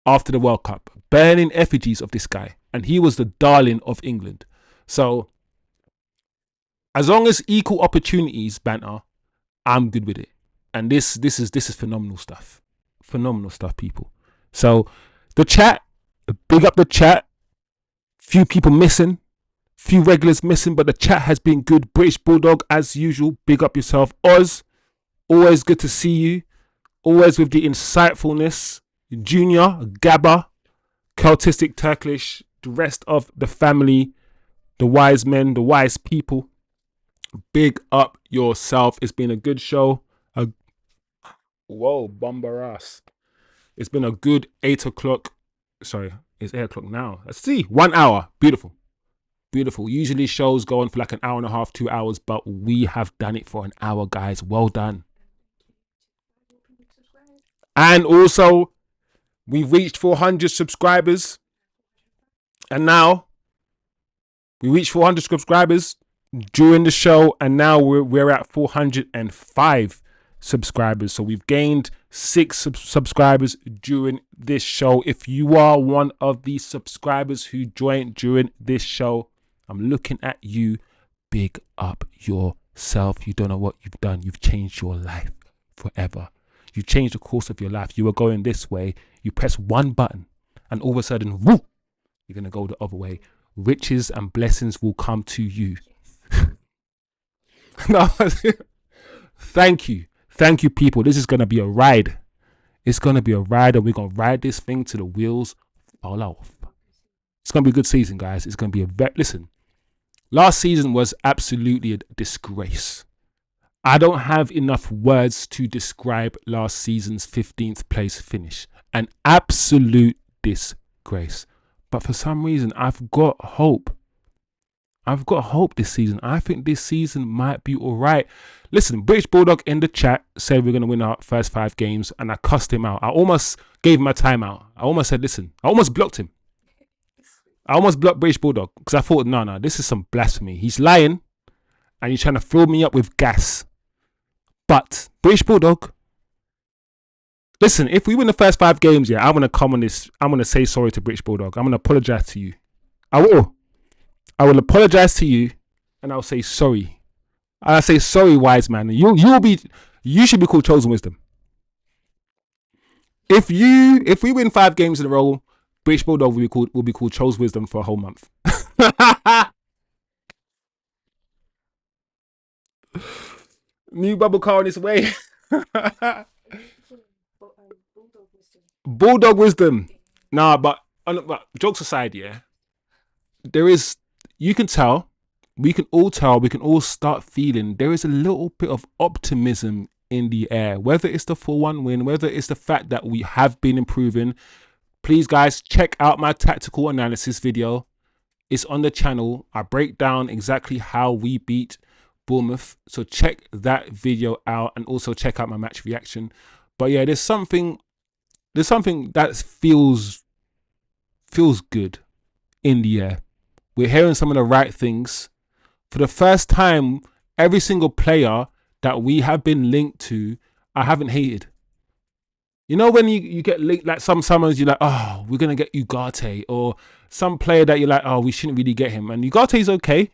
after the World Cup, burning effigies of this guy, and he was the darling of England. So, as long as equal opportunities banter, I'm good with it. And this is phenomenal stuff. Phenomenal stuff, people. So, the chat, big up the chat. Few people missing, few regulars missing, but the chat has been good. British Bulldog, as usual, big up yourself. Oz, always good to see you. Always with the insightfulness. Junior, Gabba, Celtistic Turkish, the rest of the family, the wise men, the wise people. Big up yourself. It's been a good show. Whoa, bomber-ass. It's been a good 8 o'clock. Sorry, it's 8 o'clock now. Let's see. 1 hour. Beautiful. Beautiful. Usually shows go on for like an hour and a half, 2 hours, but we have done it for an hour, guys. Well done. And also, we've reached 400 subscribers. And now, we reached 400 subscribers during the show. And now we're at 405 subscribers. So we've gained 6 subscribers during this show. If you are one of these subscribers who joined during this show, I'm looking at you. Big up yourself. You don't know what you've done. You've changed your life forever. You changed the course of your life. You were going this way. You press one button and all of a sudden, woo, you're going to go the other way. Riches and blessings will come to you. No, thank you. Thank you, people. This is going to be a ride. It's going to be a ride, and we're going to ride this thing to the wheels fall off. It's going to be a good season, guys. It's going to be listen, last season was absolutely a disgrace. I don't have enough words to describe last season's 15th place finish. An absolute disgrace. But for some reason, I've got hope. I've got hope this season. I think this season might be all right. Listen, British Bulldog in the chat said we're going to win our first 5 games, and I cussed him out. I almost gave him a timeout. I almost said, listen, I almost blocked him. I almost blocked British Bulldog because I thought, no, this is some blasphemy. He's lying, and he's trying to fill me up with gas. But British Bulldog, listen, if we win the first 5 games, yeah, I'm going to come on this. I'm going to say sorry to British Bulldog. I'm going to apologize to you. I will apologize to you, and I'll say sorry. I'll say sorry, wise man. You should be called Chosen Wisdom. If we win 5 games in a row, British Bulldog will be called Chosen Wisdom for a whole month. New bubble car on its way. Bulldog Wisdom. Nah, but jokes aside, yeah, there is. You can tell. We can all tell. We can all start feeling there is a little bit of optimism in the air. Whether it's the 4-1 win, whether it's the fact that we have been improving. Please, guys, check out my tactical analysis video. It's on the channel. I break down exactly how we beat Bournemouth. So check that video out, and also check out my match reaction. But yeah, there's something that feels good in the air. We're hearing some of the right things. For the first time, every single player that we have been linked to, I haven't hated. You know, when you get linked, like some summers, you're like, oh, we're going to get Ugarte, or some player that you're like, oh, we shouldn't really get him. And Ugarte's okay.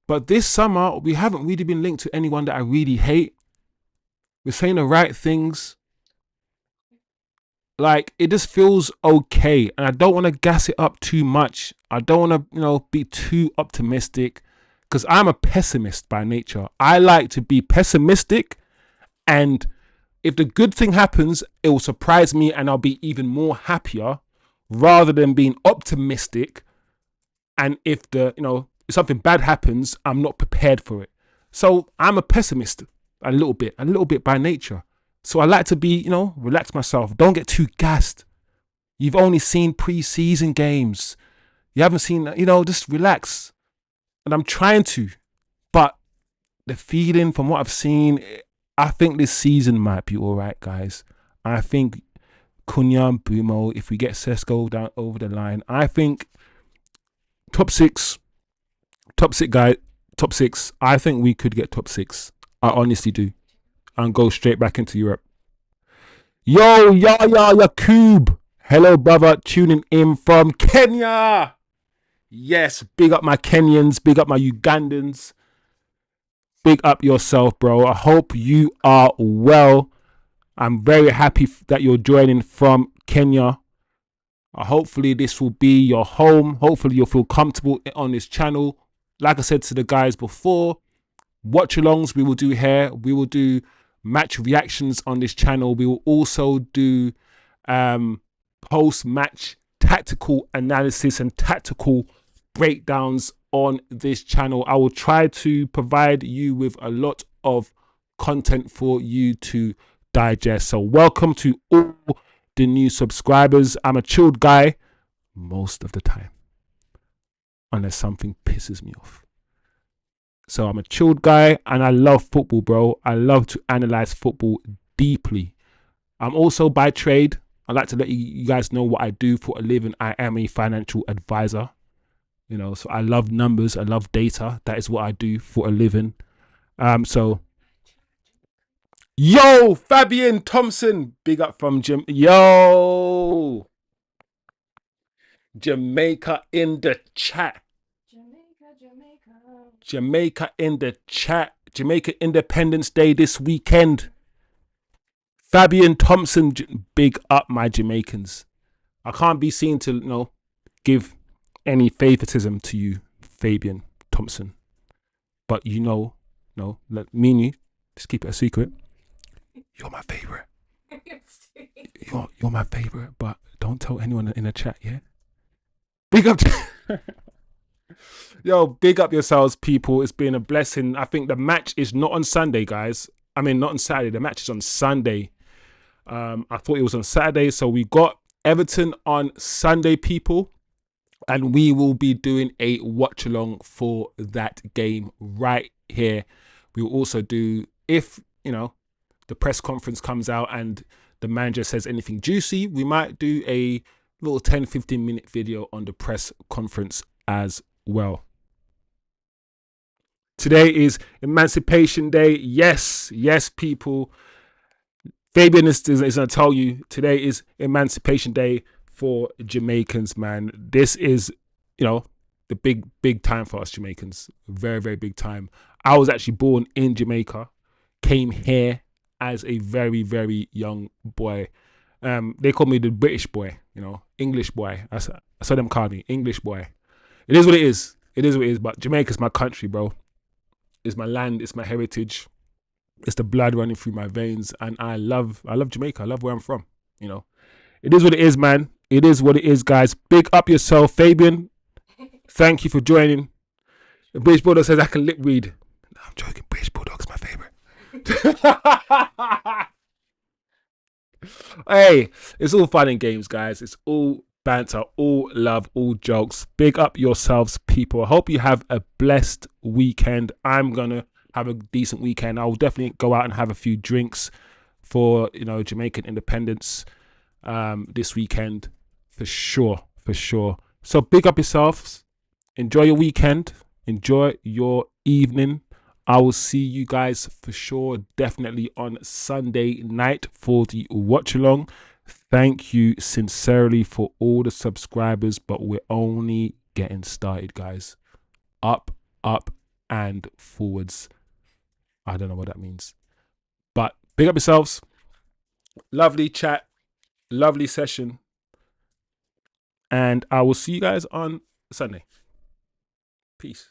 But this summer, we haven't really been linked to anyone that I really hate. We're saying the right things. Like, it just feels okay. And I don't want to gas it up too much. I don't want to, be too optimistic, because I'm a pessimist by nature. I like to be pessimistic, and if the good thing happens, it will surprise me and I'll be even more happier, rather than being optimistic. And if if something bad happens, I'm not prepared for it. So I'm a pessimist a little bit by nature. So I like to be, relax myself. Don't get too gassed. You've only seen pre-season games. You haven't seen, just relax. And I'm trying to. But the feeling from what I've seen, I think this season might be all right, guys. I think Cunha and Bumo, if we get Sesko down over the line, I think top six, I think we could get top 6. I honestly do. And go straight back into Europe. Yo, Yakub. Hello, brother. Tuning in from Kenya. Yes, big up my Kenyans. Big up my Ugandans. Big up yourself, bro. I hope you are well. I'm very happy that you're joining from Kenya. Hopefully this will be your home. Hopefully you'll feel comfortable on this channel. Like I said to the guys before, watch alongs we will do here. We will do match reactions on this channel. We will also do post-match tactical analysis and tactical breakdowns on this channel. I will try to provide you with a lot of content for you to digest. So welcome to all the new subscribers. I'm a chilled guy most of the time, unless something pisses me off. So I'm a chilled guy, and I love football, bro. I love to analyze football deeply. I'm also by trade. I like to let you guys know what I do for a living. I am a financial advisor. So I love numbers. I love data. That is what I do for a living. So, yo, Fabian Thompson, big up from yo, Jamaica in the chat. Jamaica in the chat. Jamaica Independence Day this weekend. Fabian Thompson, big up my Jamaicans. I can't be seen to, give any favoritism to you, Fabian Thompson. But let me and you, just keep it a secret. You're my favorite. You're my favorite, but don't tell anyone in the chat, yeah? Big up. Yo, big up yourselves, people. It's been a blessing. I think the match is not on Sunday, guys. I mean, not on Saturday. The match is on Sunday. I thought it was on Saturday. So we got Everton on Sunday, people. And we will be doing a watch along for that game right here. We will also do, if, you know, the press conference comes out and the manager says anything juicy, we might do a little 10-15 minute video on the press conference as well. Today is Emancipation Day. Yes, people. Fabian is going to tell you today is Emancipation Day for Jamaicans, man. This is, you know, the big time for us Jamaicans. Very, very big time. I was actually born in Jamaica, came here as a very, very young boy. They call me the British boy, you know, English boy. I saw them call me English boy. It is what it is. It is what it is. But Jamaica's my country, bro. It's my land. It's my heritage. It's the blood running through my veins, and I love Jamaica. I love where I'm from. You know, it is what it is, man. It is what it is, guys. Big up yourself, Fabian. Thank you for joining. The British Bulldog says I can lip read. No, I'm joking. British Bulldog's my favorite. Hey, it's all fun and games, guys. It's all banter, all love, all jokes. Big up yourselves, people. I hope you have a blessed weekend. I'm gonna have a decent weekend. I will definitely go out and have a few drinks for, you know, Jamaican independence this weekend for sure. So big up yourselves. Enjoy your weekend. Enjoy your evening. I will see you guys for sure, definitely on Sunday night for the watch along. Thank you sincerely for all the subscribers, but we're only getting started, guys. Up, and forwards. I don't know what that means, but big up yourselves. Lovely chat, lovely session, and I will see you guys on Sunday. Peace.